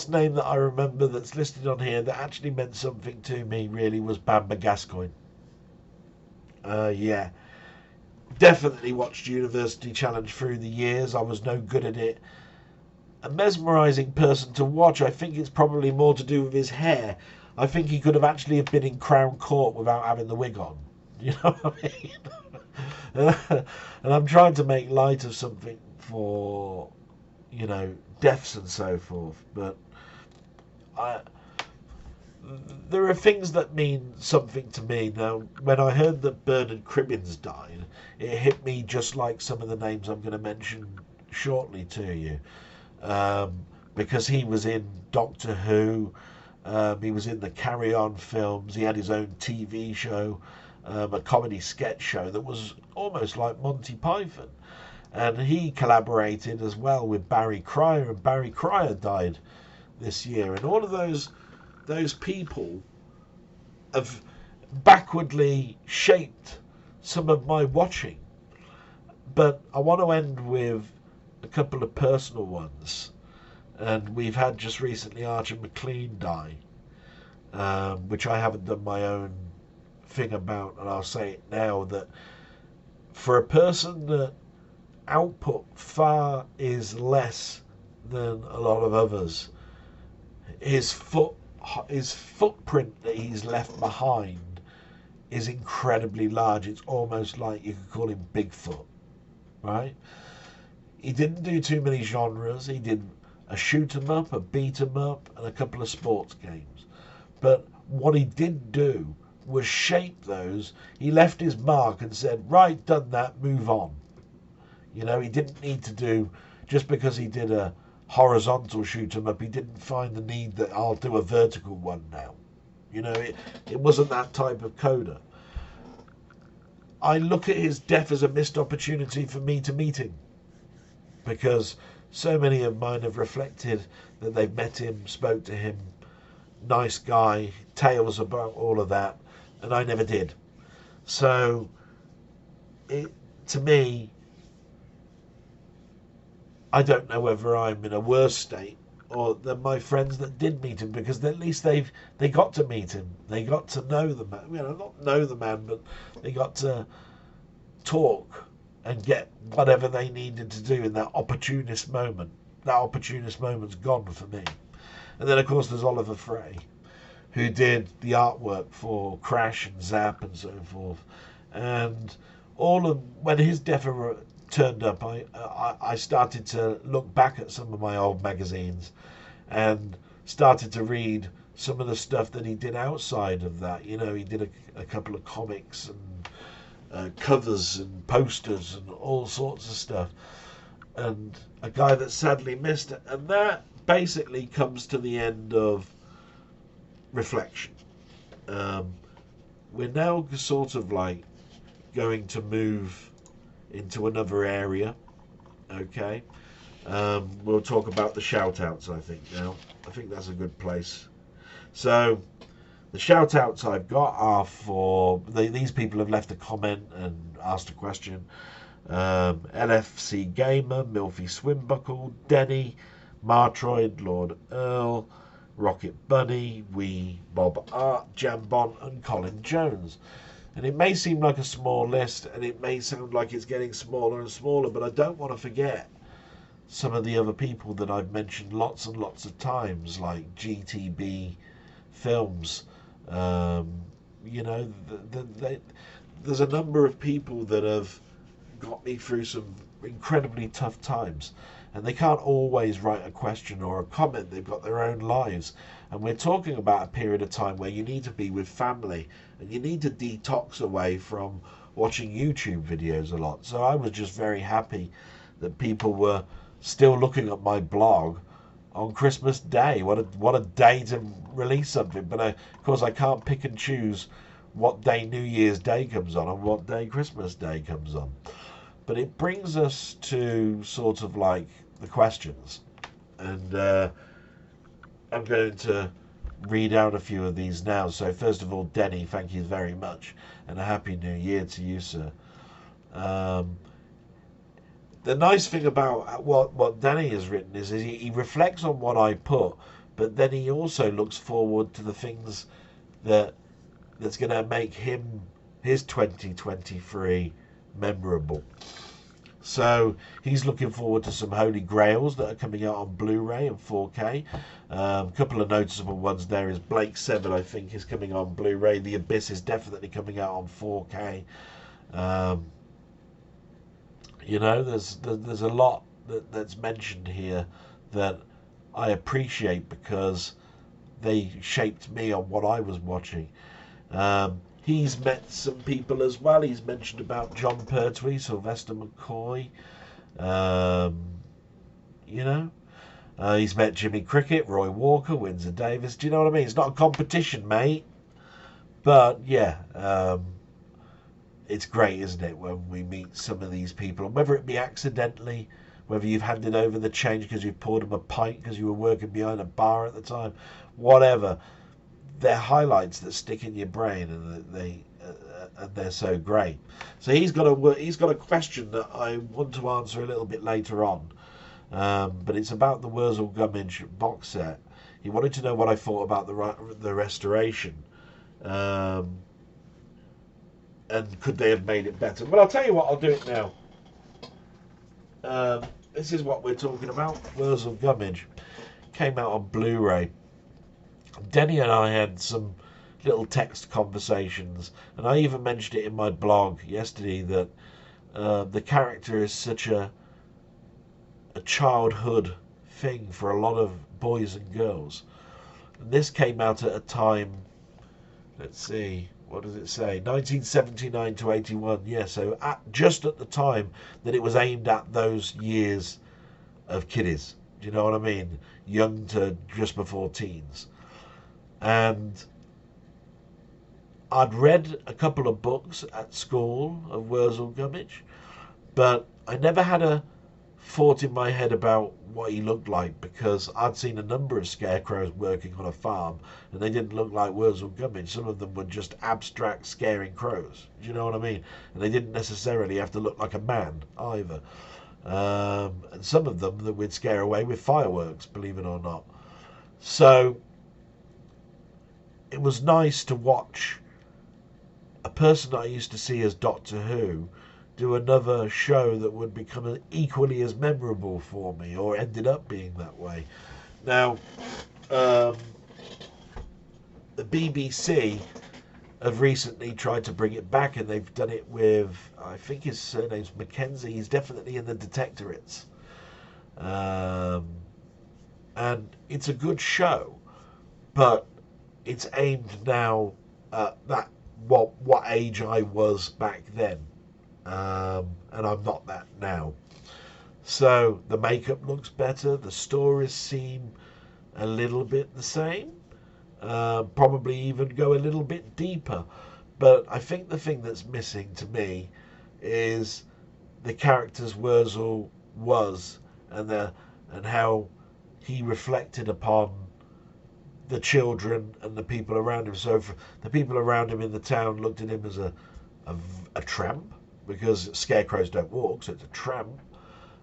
name that I remember that's listed on here that actually meant something to me really was Bamba Gascoigne. Yeah. Definitely watched University Challenge through the years. I was no good at it. A mesmerising person to watch. I think it's probably more to do with his hair. I think he could have actually been in Crown Court without having the wig on. You know what I mean? And I'm trying to make light of something for, you know, deaths and so forth. But there are things that mean something to me. Now, when I heard that Bernard Cribbins died, it hit me just like some of the names I'm going to mention shortly to you. Because he was in Doctor Who, he was in the Carry On films, he had his own TV show, a comedy sketch show that was almost like Monty Python. and he collaborated as well with Barry Cryer, and Barry Cryer died this year. And all of those people have backwardly shaped some of my watching. But I want to end with a couple of personal ones. And we've had just recently Archer McLean die, which I haven't done my own thing about, and I'll say it now, that for a person that output far is less than a lot of others, his footprint that he's left behind is incredibly large. It's almost like you could call him Bigfoot, right? He didn't do too many genres. He did a shoot 'em up, a beat 'em up, and a couple of sports games. But what he did do was shape those. He left his mark and said, right, done that, move on. You know, he didn't need to do, just because he did a horizontal shoot 'em up, he didn't find the need that I'll do a vertical one now. You know, it wasn't that type of coder. I look at his death as a missed opportunity for me to meet him, because so many of mine have reflected that they've met him, spoke to him, nice guy, tales about all of that, and I never did. So, to me, I don't know whether I'm in a worse state or than my friends that did meet him, because at least they got to meet him. They got to know the man. You know, not know the man, but they got to talk and get whatever they needed to do in that opportunist moment. That opportunist moment's gone for me. And then, of course, there's Oliver Frey, who did the artwork for Crash and Zap and so forth. And when his death turned up, I started to look back at some of my old magazines and started to read some of the stuff that he did outside of that. You know, he did a couple of comics and covers and posters and all sorts of stuff. And a guy that sadly missed it. And that basically comes to the end of reflection. We're now sort of like going to move into another area. Okay. We'll talk about the shout outs, I think, now. I think that's a good place. So the shout outs I've got are for these people have left a comment and asked a question. LFC Gamer, Milfy Swimbuckle, Denny, Martroid, Lord Earl, Rocket Bunny, Wee Bob Art, Jambon, and Colin Jones. And it may seem like a small list, and it may sound like it's getting smaller and smaller, but I don't want to forget some of the other people that I've mentioned lots and lots of times, like GTB Films. You know, there's a number of people that have got me through some incredibly tough times, and they can't always write a question or a comment. They've got their own lives, and we're talking about a period of time where you need to be with family and you need to detox away from watching YouTube videos a lot. So I was just very happy that people were still looking at my blog on Christmas Day. What a day to release something. But of course I can't pick and choose what day New Year's Day comes on and what day Christmas Day comes on. But it brings us to sort of like the questions. And I'm going to read out a few of these now. So first of all, Denny, thank you very much. And a Happy New Year to you, sir. The nice thing about what Danny has written is he reflects on what I put, but then he also looks forward to the things that's going to make his 2023 memorable. So he's looking forward to some Holy Grails that are coming out on Blu-ray and 4K. A couple of noticeable ones there is Blake 7, I think, is coming on Blu-ray. The Abyss is definitely coming out on 4K. You know, there's a lot that's mentioned here that I appreciate because they shaped me on what I was watching. He's met some people as well. He's mentioned about John Pertwee, Sylvester McCoy. You know, he's met Jimmy Cricket, Roy Walker, Windsor Davis. Do you know what I mean? It's not a competition, mate. But yeah, it's great, isn't it, when we meet some of these people, and whether it be accidentally, whether you've handed over the change because you've poured them a pint because you were working behind a bar at the time, whatever. They're highlights that stick in your brain, and they're so great. So he's got a question that I want to answer a little bit later on, but it's about the Wurzel Gummidge box set. He wanted to know what I thought about the restoration, and could they have made it better. Well, I'll tell you what, I'll do it now. This is what we're talking about. Wurzel Gummidge came out on Blu-ray. Denny and I had some little text conversations, and I even mentioned it in my blog yesterday that the character is such a childhood thing for a lot of boys and girls. And this came out at a time, let's see, what does it say? 1979 to 81. Yeah, so just at the time that it was aimed at those years of kiddies. Do you know what I mean? Young to just before teens. And I'd read a couple of books at school of Wurzel Gummidge, but I never had a thought in my head about what he looked like, because I'd seen a number of scarecrows working on a farm and they didn't look like Wurzel Gummidge. Some of them were just abstract scaring crows. Do you know what I mean? And they didn't necessarily have to look like a man either. And some of them that we'd scare away with fireworks, believe it or not. So it was nice to watch a person that I used to see as Doctor Who do another show that would become equally as memorable for me, or ended up being that way. Now, the BBC have recently tried to bring it back, and they've done it with, I think his surname's Mackenzie. He's definitely in the Detectorates. And it's a good show, but it's aimed now at what age I was back then. And I'm not that now. So the makeup looks better, the stories seem a little bit the same, probably even go a little bit deeper. But I think the thing that's missing to me is the character's Wurzel was, and how he reflected upon the children and the people around him. So the people around him in the town looked at him as a tramp, because scarecrows don't walk, so it's a tramp.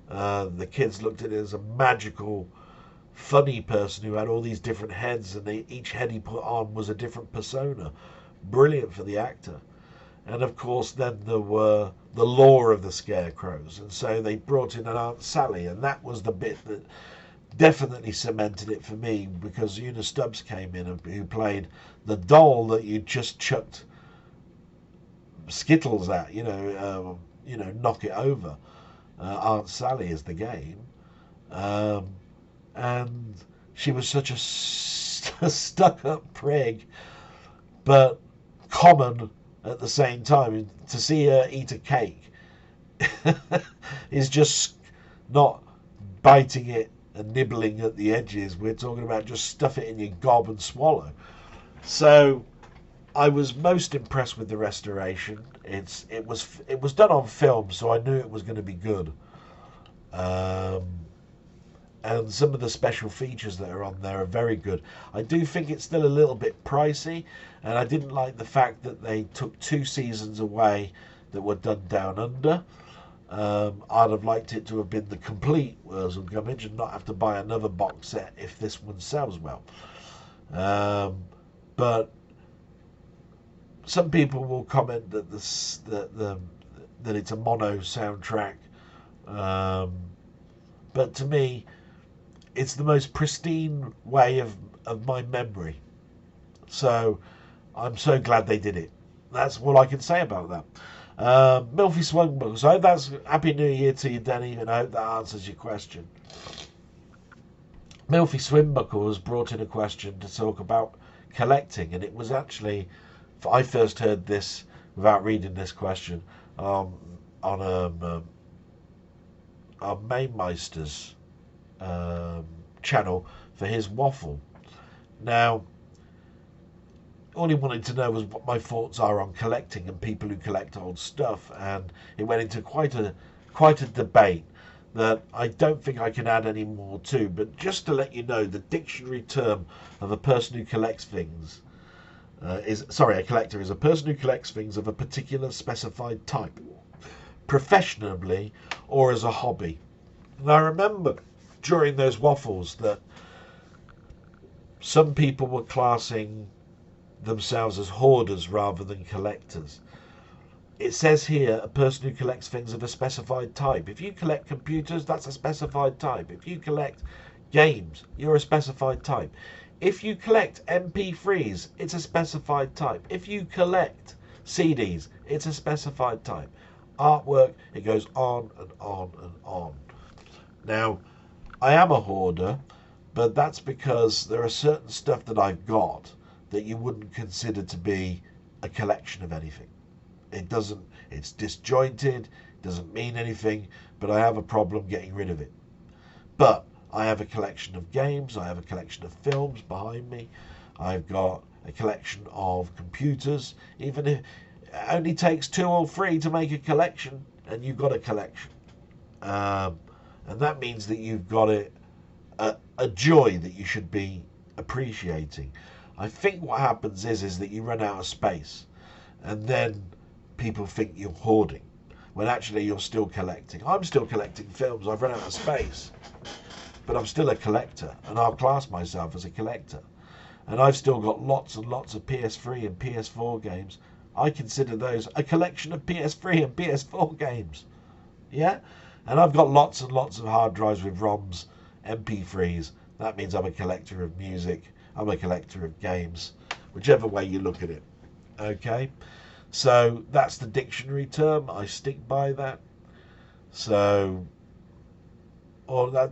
The kids looked at it as a magical, funny person who had all these different heads, and each head he put on was a different persona. Brilliant for the actor. And of course then there were the lore of the scarecrows, and so they brought in an Aunt Sally, and that was the bit that definitely cemented it for me, because Una Stubbs came in, who played the doll that you just chucked Skittles at, knock it over. Aunt Sally is the game, and she was such a stuck-up prig, but common at the same time. To see her eat a cake is just not biting it and nibbling at the edges. We're talking about just stuff it in your gob and swallow. So I was most impressed with the restoration. It was done on film, so I knew it was going to be good. And some of the special features that are on there are very good. I do think it's still a little bit pricey, and I didn't like the fact that they took 2 seasons away that were done down under. I'd have liked it to have been the complete Wurzel Gummidge and not have to buy another box set if this one sells well. But some people will comment that that it's a mono soundtrack, but to me, it's the most pristine way of my memory. So I'm so glad they did it. That's all I can say about that. Milfy Swungbuckle. So that's Happy New Year to you, Danny, and I hope that answers your question. Milfy Swinbuckle has brought in a question to talk about collecting, and it was actually, I first heard this without reading this question on Mainmeister's channel for his waffle. Now, all he wanted to know was what my thoughts are on collecting and people who collect old stuff, and it went into quite a debate that I don't think I can add any more to. But just to let you know, the dictionary term of a person who collects things a collector is a person who collects things of a particular specified type, professionally or as a hobby. And I remember during those waffles that some people were classing themselves as hoarders rather than collectors. It says here a person who collects things of a specified type. If you collect computers, that's a specified type. If you collect games, you're a specified type. If you collect MP3s, it's a specified type. If you collect CDs, it's a specified type. Artwork, it goes on and on and on. Now, I am a hoarder, but that's because there are certain stuff that I've got that you wouldn't consider to be a collection of anything. It's disjointed, doesn't mean anything, but I have a problem getting rid of it. But I have a collection of games, I have a collection of films behind me, I've got a collection of computers. Even if it only takes 2 or 3 to make a collection, and you've got a collection. And that means that you've got a joy that you should be appreciating. I think what happens is that you run out of space, and then people think you're hoarding, when actually you're still collecting. I'm still collecting films. I've run out of space, but I'm still a collector, and I'll class myself as a collector. And I've still got lots and lots of PS3 and PS4 games. I consider those a collection of PS3 and PS4 games. Yeah? And I've got lots and lots of hard drives with ROMs, MP3s. That means I'm a collector of music. I'm a collector of games, whichever way you look at it. Okay? So that's the dictionary term. I stick by that. So,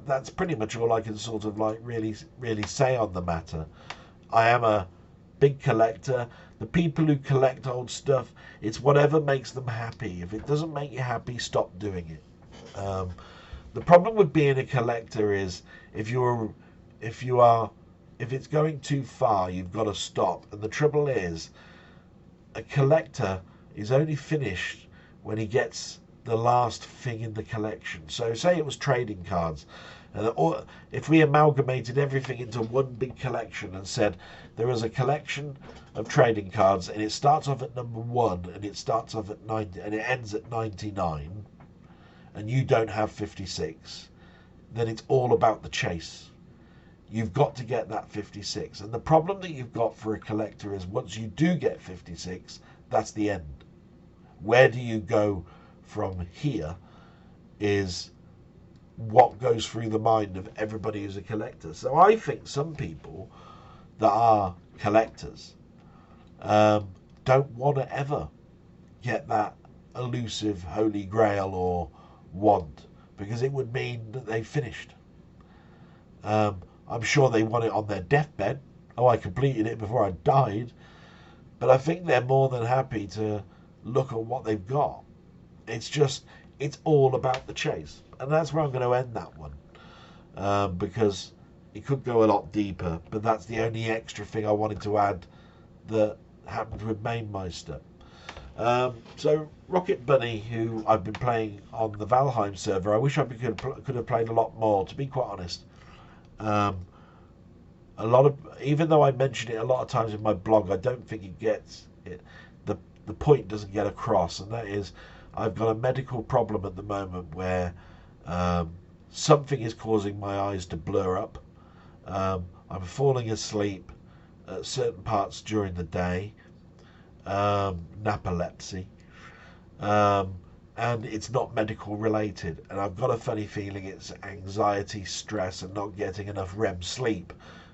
that's pretty much all I can sort of like really say on the matter. I am a big collector. The people who collect old stuff, it's whatever makes them happy. If it doesn't make you happy, stop doing it. The problem with being a collector is if it's going too far, you've got to stop. And the trouble is, a collector is only finished when he gets the last thing in the collection. So say it was trading cards, or if we amalgamated everything into one big collection and said there is a collection of trading cards and it starts off at number 1 and it starts off at 90 and it ends at 99, and you don't have 56, then it's all about the chase. You've got to get that 56. And the problem that you've got for a collector is once you do get 56, that's the end. Where do you go from here is what goes through the mind of everybody who's a collector. So I think some people that are collectors don't want to ever get that elusive holy grail or want, because it would mean that they've finished. I'm sure they want it on their deathbed. Oh, I completed it before I died. But I think they're more than happy to look at what they've got. It's all about the chase. And that's where I'm going to end that one. Because it could go a lot deeper. But that's the only extra thing I wanted to add that happened with Mainmeister. So Rocket Bunny, who I've been playing on the Valheim server, I wish I could have played a lot more, to be quite honest. Even though I mention it a lot of times in my blog, I don't think it gets it. The point doesn't get across, and that is, I've got a medical problem at the moment where something is causing my eyes to blur up. I'm falling asleep at certain parts during the day, napolepsy, and it's not medical related, and I've got a funny feeling it's anxiety, stress, and not getting enough REM sleep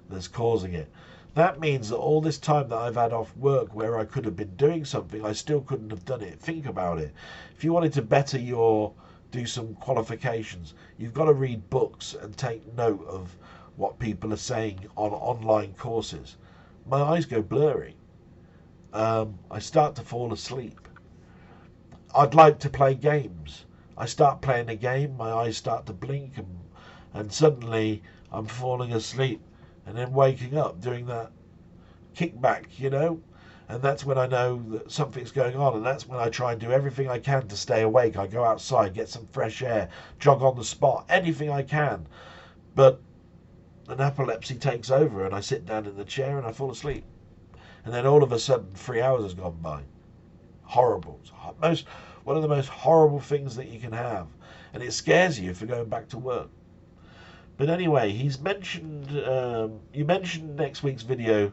that's causing it. That means that all this time that I've had off work where I could have been doing something, I still couldn't have done it. Think about it. If you wanted to better do some qualifications, you've got to read books and take note of what people are saying on online courses. My eyes go blurry. I start to fall asleep. I'd like to play games. I start playing a game, my eyes start to blink, and suddenly I'm falling asleep and then waking up doing that kickback, And that's when I know that something's going on, and that's when I try and do everything I can to stay awake. I go outside, get some fresh air, jog on the spot, anything I can. But an epilepsy takes over, and I sit down in the chair and I fall asleep. And then all of a sudden, 3 hours has gone by. Horrible. One of the most horrible things that you can have. And it scares you for going back to work. But anyway, he's mentioned, you mentioned next week's video,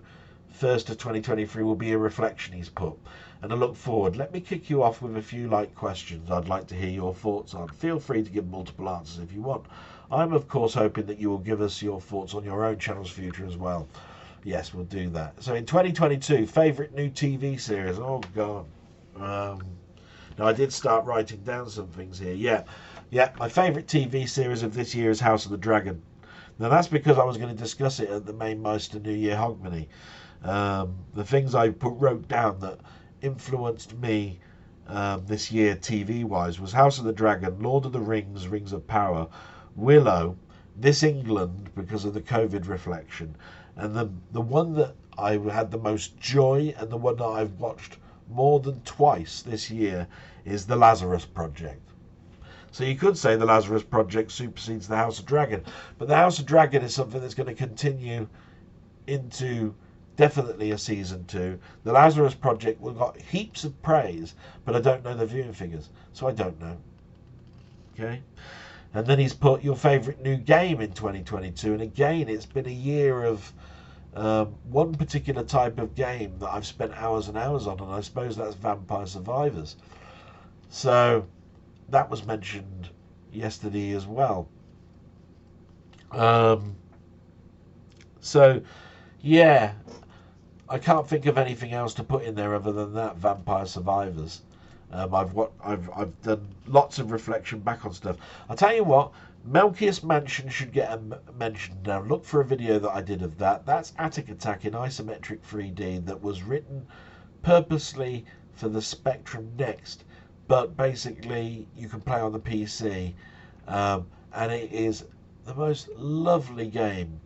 1st of 2023, will be a reflection he's put. And I look forward. Let me kick you off with a few light questions I'd like to hear your thoughts on. Feel free to give multiple answers if you want. I'm, of course, hoping that you will give us your thoughts on your own channel's future as well. Yes, we'll do that. So in 2022, favourite new TV series? Oh, God. Now, I did start writing down some things here. Yeah, my favourite TV series of this year is House of the Dragon. Now, that's because I was going to discuss it at the Main Meister New Year Hogmanay. The things I wrote down that influenced me this year TV-wise was House of the Dragon, Lord of the Rings, Rings of Power, Willow, This England because of the COVID reflection, and the one that I had the most joy and the one that I've watched more than twice this year is The Lazarus Project. So you could say The Lazarus Project supersedes The House of Dragon, but The House of Dragon is something that's going to continue into definitely a season 2. The Lazarus Project will got heaps of praise, but I don't know the viewing figures, so I don't know. Okay. And then he's put your favourite new game in 2022, and again it's been a year of one particular type of game that I've spent hours and hours on, and I suppose that's Vampire Survivors. So that was mentioned yesterday as well. So yeah, I can't think of anything else to put in there other than that, Vampire Survivors. I've done lots of reflection back on stuff. I'll tell you what, Melchius Mansion should get a mention now. Look for a video that I did of that. That's Attic Attack in isometric 3D that was written purposely for the Spectrum Next, but basically you can play on the PC, and it is the most lovely game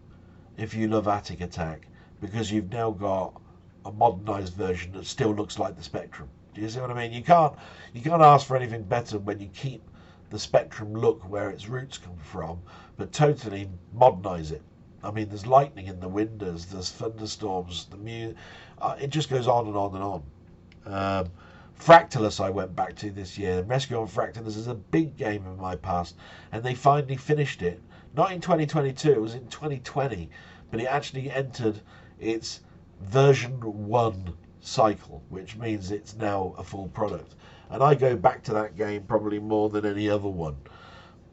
if you love Attic Attack, because you've now got a modernized version that still looks like the Spectrum. Do you see what I mean? You can't ask for anything better when you keep the Spectrum look where its roots come from, but totally modernize it. I mean, there's lightning in the windows, there's thunderstorms, it just goes on and on and on. Fractalus I went back to this year. Rescue on Fractalus is a big game in my past, and they finally finished it. Not in 2022, it was in 2020, but it actually entered its version 1 cycle, which means it's now a full product. And I go back to that game probably more than any other one.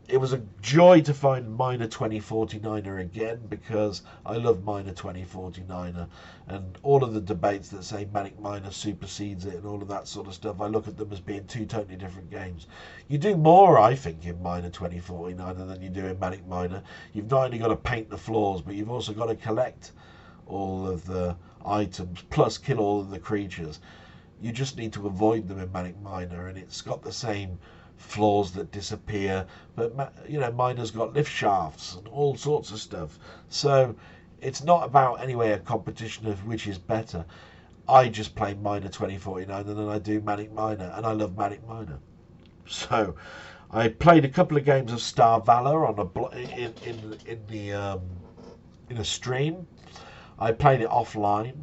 It was a joy to find Minor 2049er again, because I love Minor 2049er, and all of the debates that say Manic Miner supersedes it and all of that sort of stuff, I look at them as being two totally different games. You do more, I think, in Minor 2049er than you do in Manic Miner. You've not only got to paint the floors, but you've also got to collect all of the items, plus kill all of the creatures. You just need to avoid them in Manic Miner, and it's got the same floors that disappear, but you know, Miner's got lift shafts and all sorts of stuff. So it's not about anyway a competition of which is better. I just play Miner 2049 and then I do Manic Miner, and I love Manic Miner. So I played a couple of games of Star Valor on in a stream. I played it offline.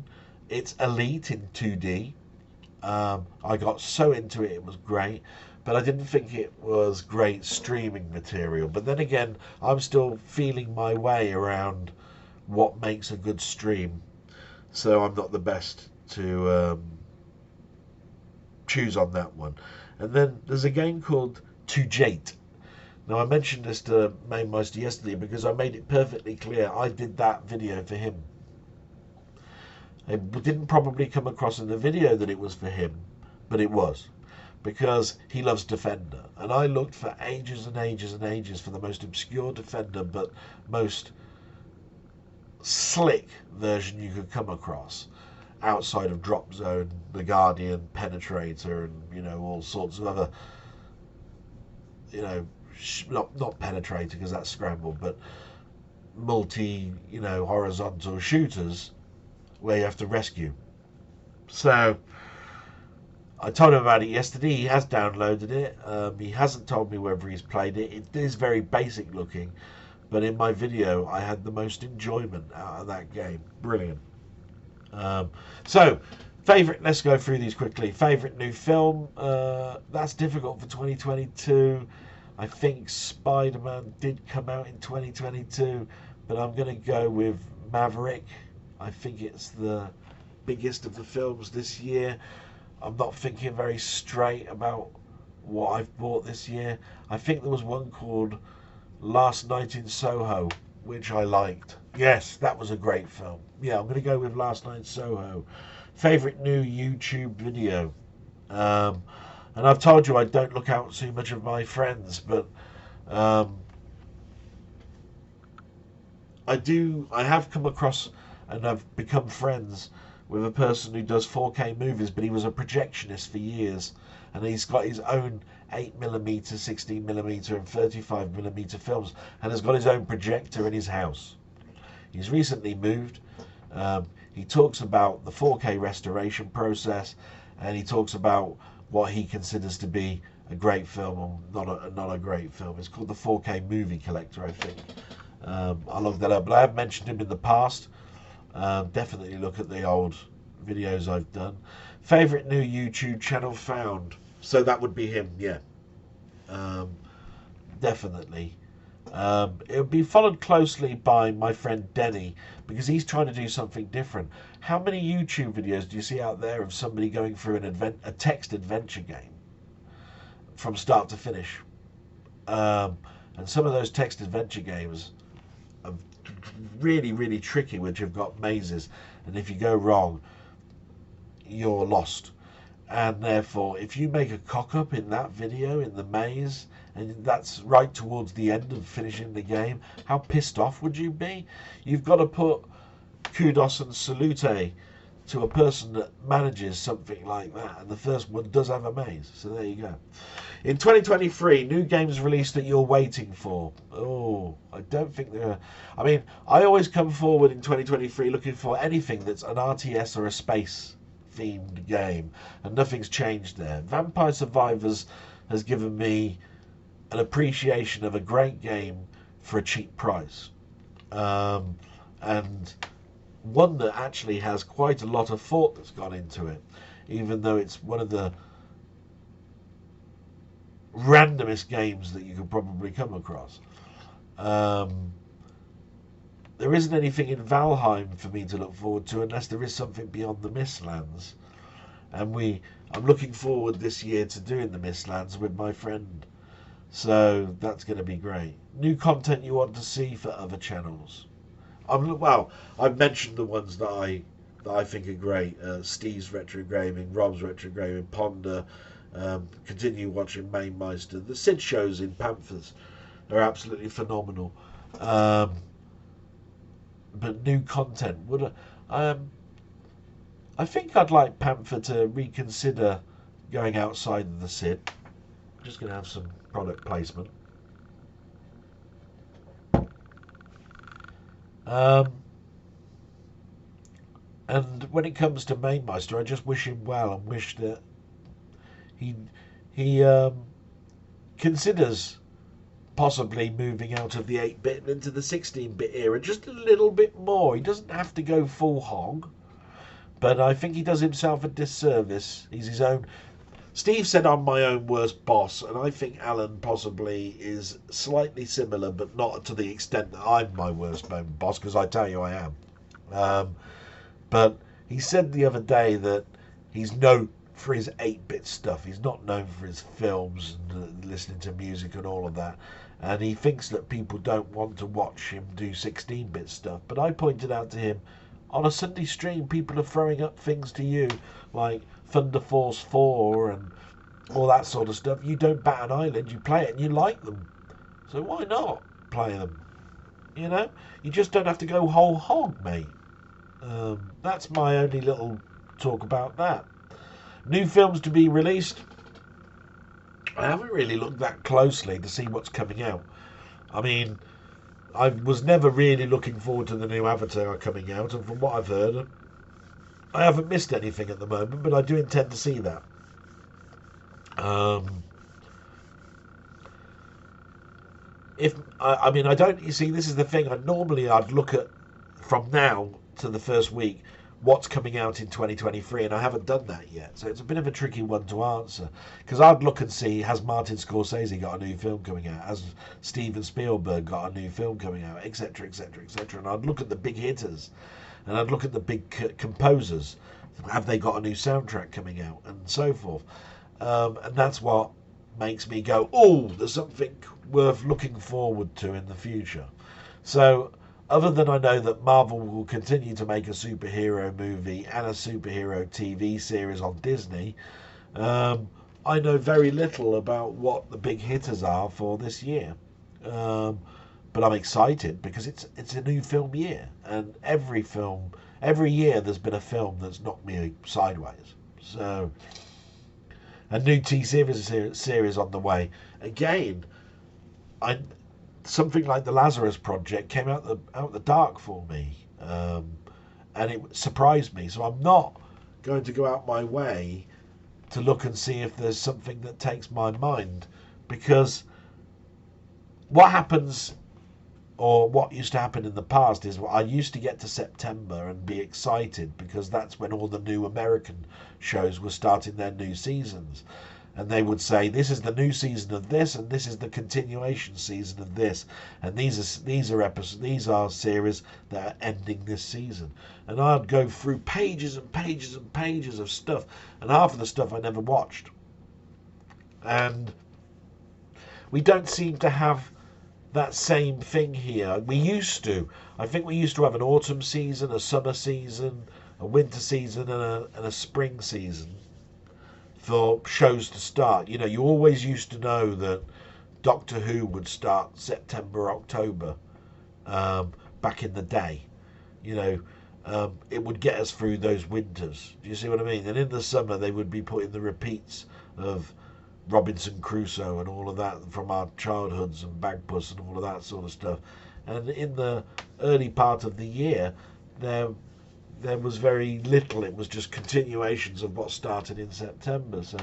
It's elite in 2D. I got so into it, it was great, but I didn't think it was great streaming material. But then again, I'm still feeling my way around what makes a good stream, so I'm not the best to choose on that one. And then there's a game called Tujate. Now, I mentioned this to Main Meister yesterday because I made it perfectly clear I did that video for him. It didn't probably come across in the video that it was for him, but it was, because he loves Defender. And I looked for ages and ages and ages for the most obscure Defender, but most slick version you could come across, outside of Drop Zone, The Guardian, Penetrator, and, you know, all sorts of other, you know, not Penetrator because that's scrambled, but multi, you know, horizontal shooters where you have to rescue. So I told him about it yesterday. He has downloaded it. He hasn't told me whether he's played it. It is very basic looking, but in my video I had the most enjoyment out of that game. Brilliant. So favourite, let's go through these quickly. Favourite new film, that's difficult for 2022. I think Spider-Man did come out in 2022, but I'm going to go with Maverick. I think it's the biggest of the films this year. I'm not thinking very straight about what I've bought this year. I think there was one called Last Night in Soho, which I liked. Yes, that was a great film. Yeah, I'm going to go with Last Night in Soho. Favourite new YouTube video. And I've told you I don't look out too much of my friends, but I have come across and I've become friends with a person who does 4K movies, but he was a projectionist for years, and he's got his own 8mm, 16mm and 35mm films, and has got his own projector in his house. He's recently moved. He talks about the 4K restoration process, and he talks about what he considers to be a great film or not a great film. It's called the 4K Movie Collector, I think. I'll look that up, but I have mentioned him in the past. Definitely look at the old videos I've done. Favourite new YouTube channel found. So that would be him, yeah. Definitely. It would be followed closely by my friend Denny, because he's trying to do something different. How many YouTube videos do you see out there of somebody going through a text adventure game from start to finish? And some of those text adventure games are really, really tricky, which have got mazes, and if you go wrong, you're lost. And therefore, if you make a cock up in that video, in the maze, and that's right towards the end of finishing the game, how pissed off would you be? You've got to put kudos and salute to a person that manages something like that, and the first one does have a maze, so there you go. In 2023, new games released that you're waiting for. Oh, I don't think there are. I mean, I always come forward in 2023 looking for anything that's an RTS or a space themed game, and nothing's changed there. Vampire Survivors has given me an appreciation of a great game for a cheap price, and one that actually has quite a lot of thought that's gone into it, even though it's one of the randomest games that you could probably come across. There isn't anything in Valheim for me to look forward to unless there is something beyond the Mistlands, and I'm looking forward this year to doing the Mistlands with my friend, so that's going to be great. New content you want to see for other channels? I've mentioned the ones that I think are great. Steve's Retro Gaming, Rob's Retro Gaming, Ponder. Continue watching Mainmeister. The Sid shows in Panthers are absolutely phenomenal. But new content, I think I'd like Panther to reconsider going outside of the Sid. I'm just going to have some product placement. And when it comes to Mainmeister, I just wish him well and wish that he considers possibly moving out of the 8-bit and into the 16-bit era just a little bit more. He doesn't have to go full hog, but I think he does himself a disservice. He's his own. Steve said I'm my own worst boss, and I think Alan possibly is slightly similar, but not to the extent that I'm my worst boss, because I tell you I am. But he said the other day that he's known for his 8-bit stuff. He's not known for his films and listening to music and all of that. And he thinks that people don't want to watch him do 16-bit stuff. But I pointed out to him, on a Sunday stream, people are throwing up things to you like Thunder Force 4 and all that sort of stuff. You don't bat an eyelid, you play it and you like them. So why not play them? You know? You just don't have to go whole hog, mate. That's my only little talk about that. New films to be released. I haven't really looked that closely to see what's coming out. I mean, I was never really looking forward to the new Avatar coming out, and from what I've heard, I haven't missed anything at the moment, but I do intend to see that. If I mean, I don't. You see, this is the thing. I'd look at from now to the first week what's coming out in 2023, and I haven't done that yet. So it's a bit of a tricky one to answer, because I'd look and see, has Martin Scorsese got a new film coming out? Has Steven Spielberg got a new film coming out? Etc. Etc. Etc. And I'd look at the big hitters, and I'd look at the big composers. Have they got a new soundtrack coming out, and so forth? And that's what makes me go, oh, there's something worth looking forward to in the future. So, other than I know that Marvel will continue to make a superhero movie and a superhero TV series on Disney, I know very little about what the big hitters are for this year. But I'm excited because it's a new film year, and every year there's been a film that's knocked me sideways. So, a new TV series on the way. Again, something like the Lazarus Project came out the dark for me, and it surprised me. So I'm not going to go out my way to look and see if there's something that takes my mind, because what happens, or what used to happen in the past, is I used to get to September and be excited because that's when all the new American shows were starting their new seasons. And they would say, this is the new season of this, and this is the continuation season of this, and these are series that are ending this season. And I'd go through pages and pages and pages of stuff, and half of the stuff I never watched. And we don't seem to have that same thing here. We used to. I think we used to have an autumn season, a summer season, a winter season, and a spring season for shows to start. You know, you always used to know that Doctor Who would start September, October, back in the day. You know, it would get us through those winters. Do you see what I mean? And in the summer, they would be putting the repeats of Robinson Crusoe and all of that from our childhoods, and Bagpuss and all of that sort of stuff. And in the early part of the year, there was very little. It was just continuations of what started in September. So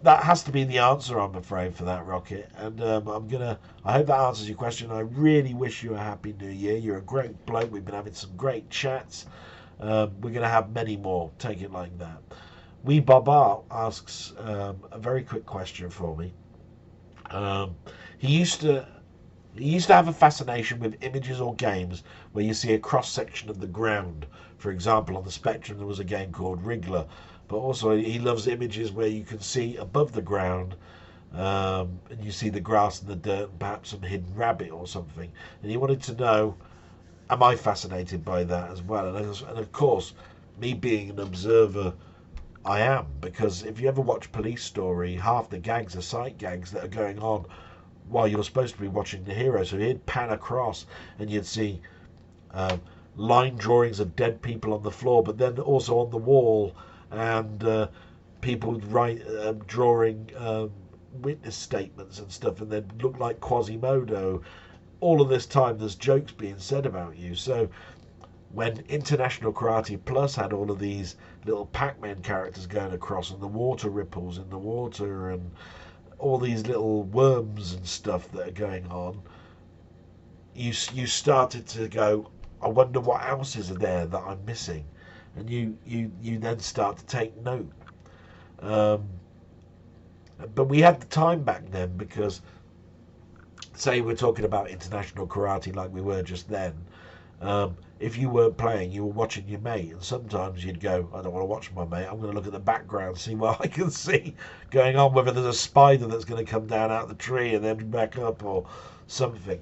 that has to be the answer, I'm afraid, for that, Rocket. And I hope that answers your question. I really wish you a happy new year. You're a great bloke. We've been having some great chats. We're going to have many more. Take it like that. Wee Bob Art asks a very quick question for me. He used to have a fascination with images or games where you see a cross-section of the ground. For example, on the Spectrum there was a game called Wriggler. But also he loves images where you can see above the ground, and you see the grass and the dirt and perhaps some hidden rabbit or something. And he wanted to know, am I fascinated by that as well? And of course, me being an observer, I am. Because if you ever watch Police Story, half the gags are sight gags that are going on while you're supposed to be watching the hero. So he'd pan across and you'd see line drawings of dead people on the floor, but then also on the wall, and people drawing witness statements and stuff, and they'd look like Quasimodo. All of this time there's jokes being said about you. So when International Karate Plus had all of these little Pac-Man characters going across, and the water ripples in the water, and all these little worms and stuff that are going on, you started to go, I wonder what else is there that I'm missing, and you then start to take note. But we had the time back then, because say we're talking about international karate like we were just then. If you weren't playing, you were watching your mate, and sometimes you'd go, I don't want to watch my mate, I'm going to look at the background, see what I can see going on, whether there's a spider that's going to come down out the tree and then back up or something.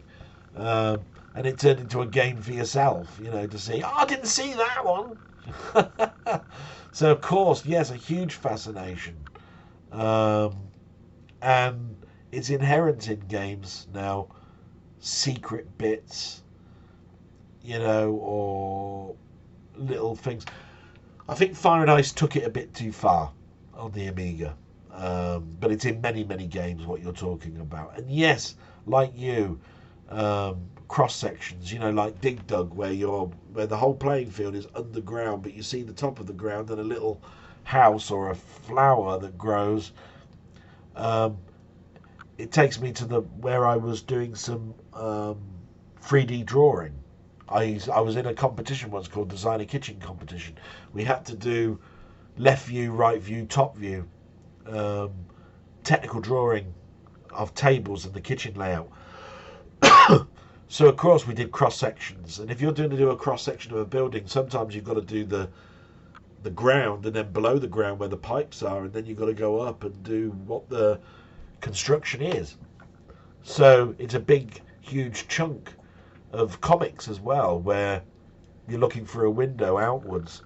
And it turned into a game for yourself, you know, to see, oh, I didn't see that one. So, of course, yes, a huge fascination. And it's inherent in games now, secret bits, you know, or little things. I think Fire and Ice took it a bit too far on the Amiga, but it's in many, many games what you're talking about. And yes, like you, cross sections, you know, like Dig Dug, where the whole playing field is underground, but you see the top of the ground and a little house or a flower that grows. Um, it takes me to the where I was doing some 3D drawing. I was in a competition once called Design a Kitchen Competition. We had to do left view, right view, top view, um, technical drawing of tables and the kitchen layout. So of course we did cross sections, and if you're going to do a cross section of a building, sometimes you've got to do the ground, and then below the ground where the pipes are, and then you've got to go up and do what the construction is. So it's a big, huge chunk of comics as well, where you're looking for a window outwards,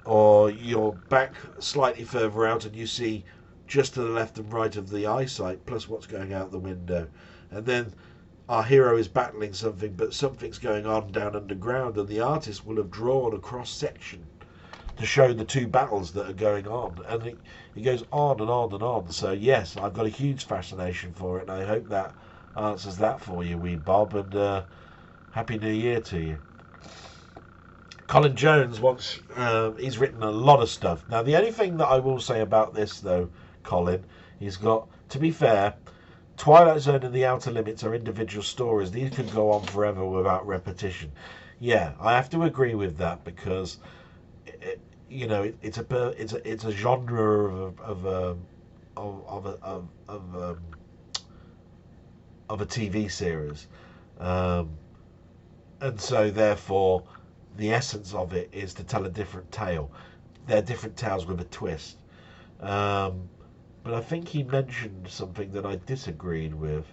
or you're back slightly further out and you see just to the left and right of the eyesight plus what's going out the window, and then our hero is battling something, but something's going on down underground, and the artist will have drawn a cross section to show the two battles that are going on, and it goes on and on and on. So yes, I've got a huge fascination for it, and I hope that answers that for you, wee Bob, and Happy New Year to you. Colin Jones wants, he's written a lot of stuff. Now the only thing that I will say about this though, Colin, he's got, to be fair, Twilight Zone and The Outer Limits are individual stories. These could go on forever without repetition. Yeah, I have to agree with that, because you know it's a genre of a TV series, and so therefore the essence of it is to tell a different tale. They're different tales with a twist. But I think he mentioned something that I disagreed with.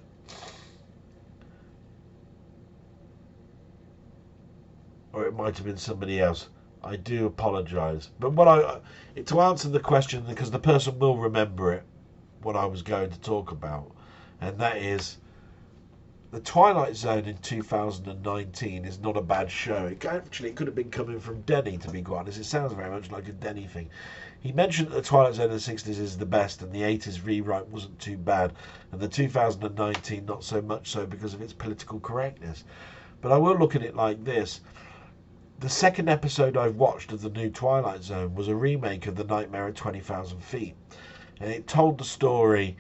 Or it might have been somebody else. I do apologise. But to answer the question, because the person will remember it, what I was going to talk about, and that is the Twilight Zone in 2019 is not a bad show. It could have been coming from Denny, to be quite honest. It sounds very much like a Denny thing. He mentioned that the Twilight Zone in the 60s is the best, and the 80s rewrite wasn't too bad, and the 2019 not so much so because of its political correctness. But I will look at it like this. The second episode I've watched of the new Twilight Zone was a remake of The Nightmare at 20,000 Feet, and it told the story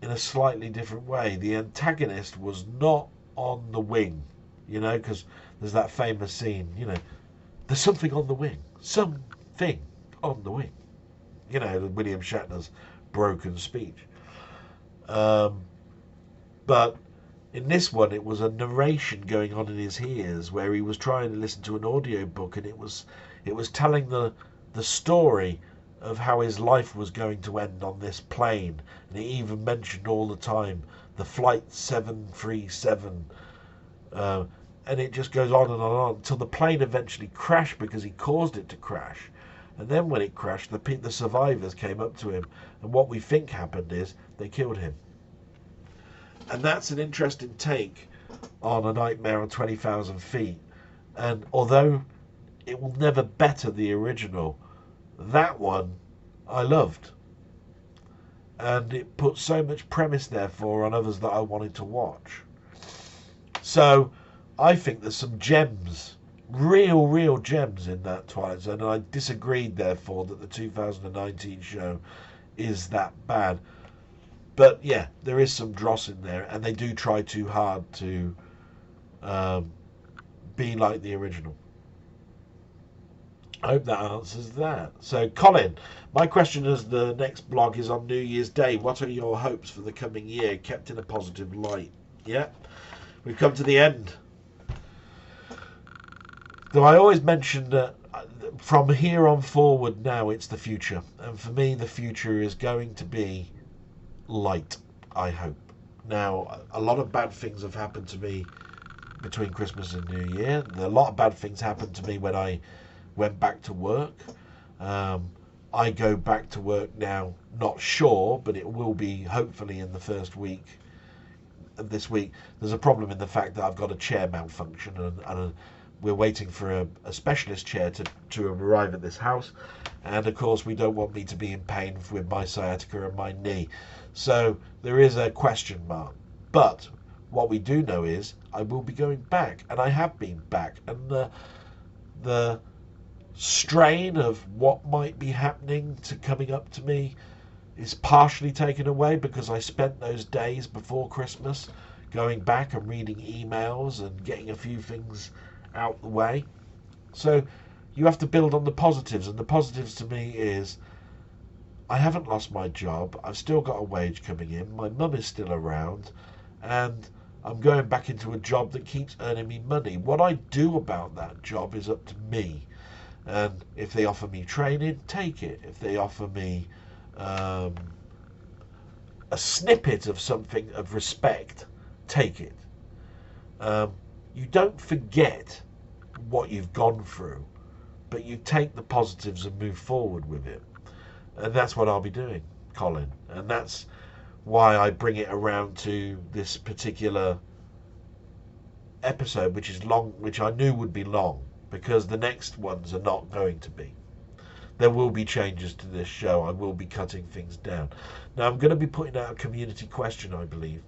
in a slightly different way. The antagonist was not on the wing, you know, because there's that famous scene, you know, there's something on the wing, something on the wing, you know, William Shatner's broken speech. But in this one, it was a narration going on in his ears where he was trying to listen to an audio book, and it was telling the story of how his life was going to end on this plane, and he even mentioned all the time the flight 737, and it just goes on and on until the plane eventually crashed because he caused it to crash. And then when it crashed, the survivors came up to him, and what we think happened is they killed him. And that's an interesting take on A Nightmare on 20,000 Feet. And although it will never better the original, that one I loved. And it put so much premise, therefore, on others that I wanted to watch. So I think there's some gems, real gems in that Twilight Zone. And I disagreed, therefore, that the 2019 show is that bad. But yeah, there is some dross in there, and they do try too hard to be like the original. I hope that answers that. So, Colin, my question as the next blog is on New Year's Day. What are your hopes for the coming year, kept in a positive light? Yeah, we've come to the end. Though I always mention that from here on forward now, it's the future. And for me, the future is going to be light, I hope. Now, a lot of bad things have happened to me between Christmas and New Year. A lot of bad things happened to me when I went back to work. I go back to work now, not sure, but it will be hopefully in the first week of this week. There's a problem in the fact that I've got a chair malfunction, and we're waiting for a specialist chair to arrive at this house. And of course, we don't want me to be in pain with my sciatica and my knee. So there is a question mark. But What we do know is I will be going back, and I have been back, and the strain of what might be happening to coming up to me is partially taken away because I spent those days before Christmas going back and reading emails and getting a few things out the way. So you have to build on the positives, and the positives to me is I haven't lost my job, I've still got a wage coming in, my mum is still around, and I'm going back into a job that keeps earning me money. What I do about that job is up to me. And if they offer me training, take it. If they offer me a snippet of something of respect, take it. You don't forget what you've gone through, but you take the positives and move forward with it. And that's what I'll be doing, Colin. And that's why I bring it around to this particular episode, which is long, which I knew would be long, because the next ones are not going to be. There will be changes to this show. I will be cutting things down. Now, I'm going to be putting out a community question, I believe,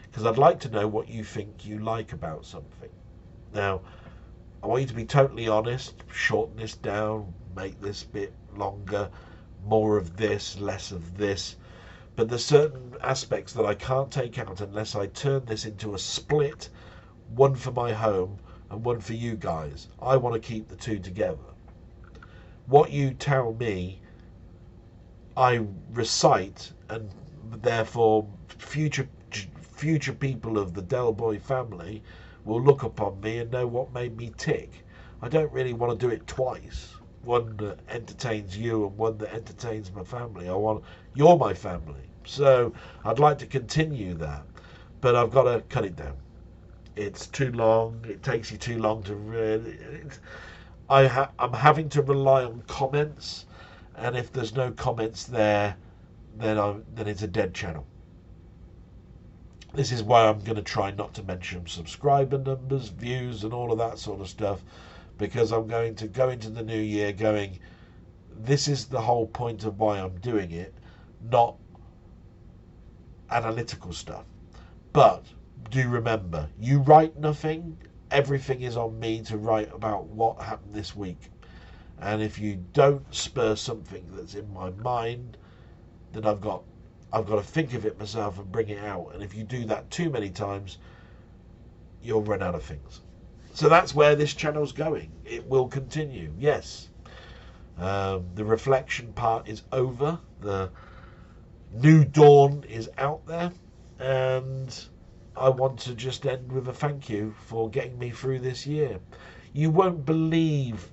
because I'd like to know what you think you like about something. Now, I want you to be totally honest, shorten this down, make this bit longer, more of this, less of this. But there's certain aspects that I can't take out unless I turn this into a split, one for my home and one for you guys. I want to keep the two together. What you tell me, I recite, and therefore future people of the Del Boy family will look upon me and know what made me tick. I don't really want to do it twice. One that entertains you and one that entertains my family. You're my family. So I'd like to continue that, but I've got to cut it down. It's too long. It takes you too long to really. I'm having to rely on comments, and if there's no comments there, then it's a dead channel. This is why I'm going to try not to mention subscriber numbers, views, and all of that sort of stuff, because I'm going to go into the new year going, this is the whole point of why I'm doing it, not analytical stuff. But do remember, you write nothing, everything is on me to write about what happened this week. And if you don't spur something that's in my mind, then I've got to think of it myself and bring it out. And if you do that too many times, you'll run out of things. So that's where this channel's going. It will continue, yes. The reflection part is over. The new dawn is out there. And I want to just end with a thank you for getting me through this year. You won't believe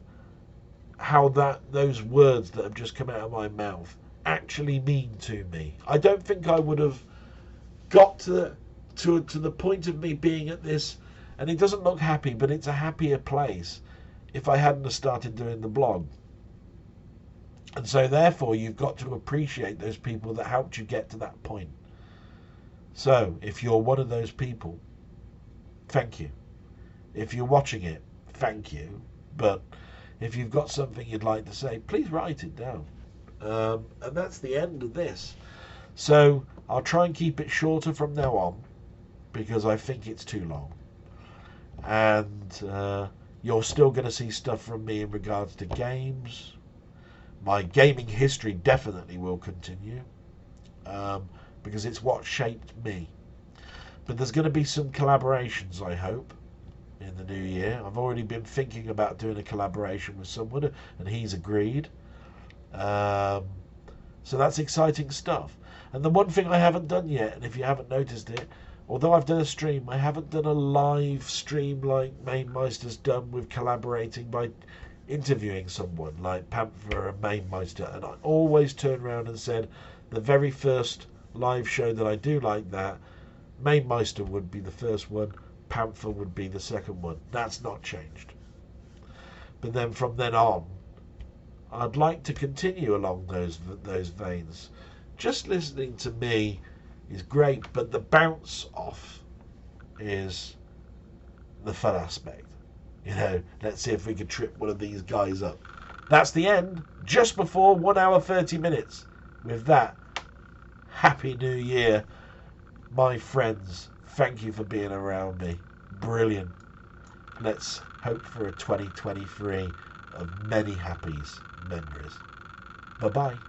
how those words that have just come out of my mouth actually mean to me. I don't think I would have got to the point of me being at this, and it doesn't look happy, but it's a happier place, if I hadn't have started doing the blog. And so therefore you've got to appreciate those people that helped you get to that point. So if you're one of those people, thank you. If you're watching it, thank you. But if you've got something you'd like to say, please write it down. And that's the end of this. So I'll try and keep it shorter from now on, because I think it's too long. And you're still going to see stuff from me in regards to games. My gaming history definitely will continue, because it's what shaped me. But there's going to be some collaborations, I hope, in the new year. I've already been thinking about doing a collaboration with someone, and he's agreed. So that's exciting stuff. And the one thing I haven't done yet, and if you haven't noticed it, although I've done a stream, I haven't done a live stream like Mainmeister's done with collaborating by interviewing someone like Panther and Mainmeister. And I always turn around and said, the very first live show that I do like that, Mainmeister would be the first one, Panther would be the second one. That's not changed. But then from then on, I'd like to continue along those veins. Just listening to me is great, but the bounce off is the fun aspect. You know, let's see if we can trip one of these guys up. That's the end, just before 1 hour 30 minutes. With that, Happy New Year, my friends. Thank you for being around me. Brilliant. Let's hope for a 2023 of many happy memories. Bye-bye.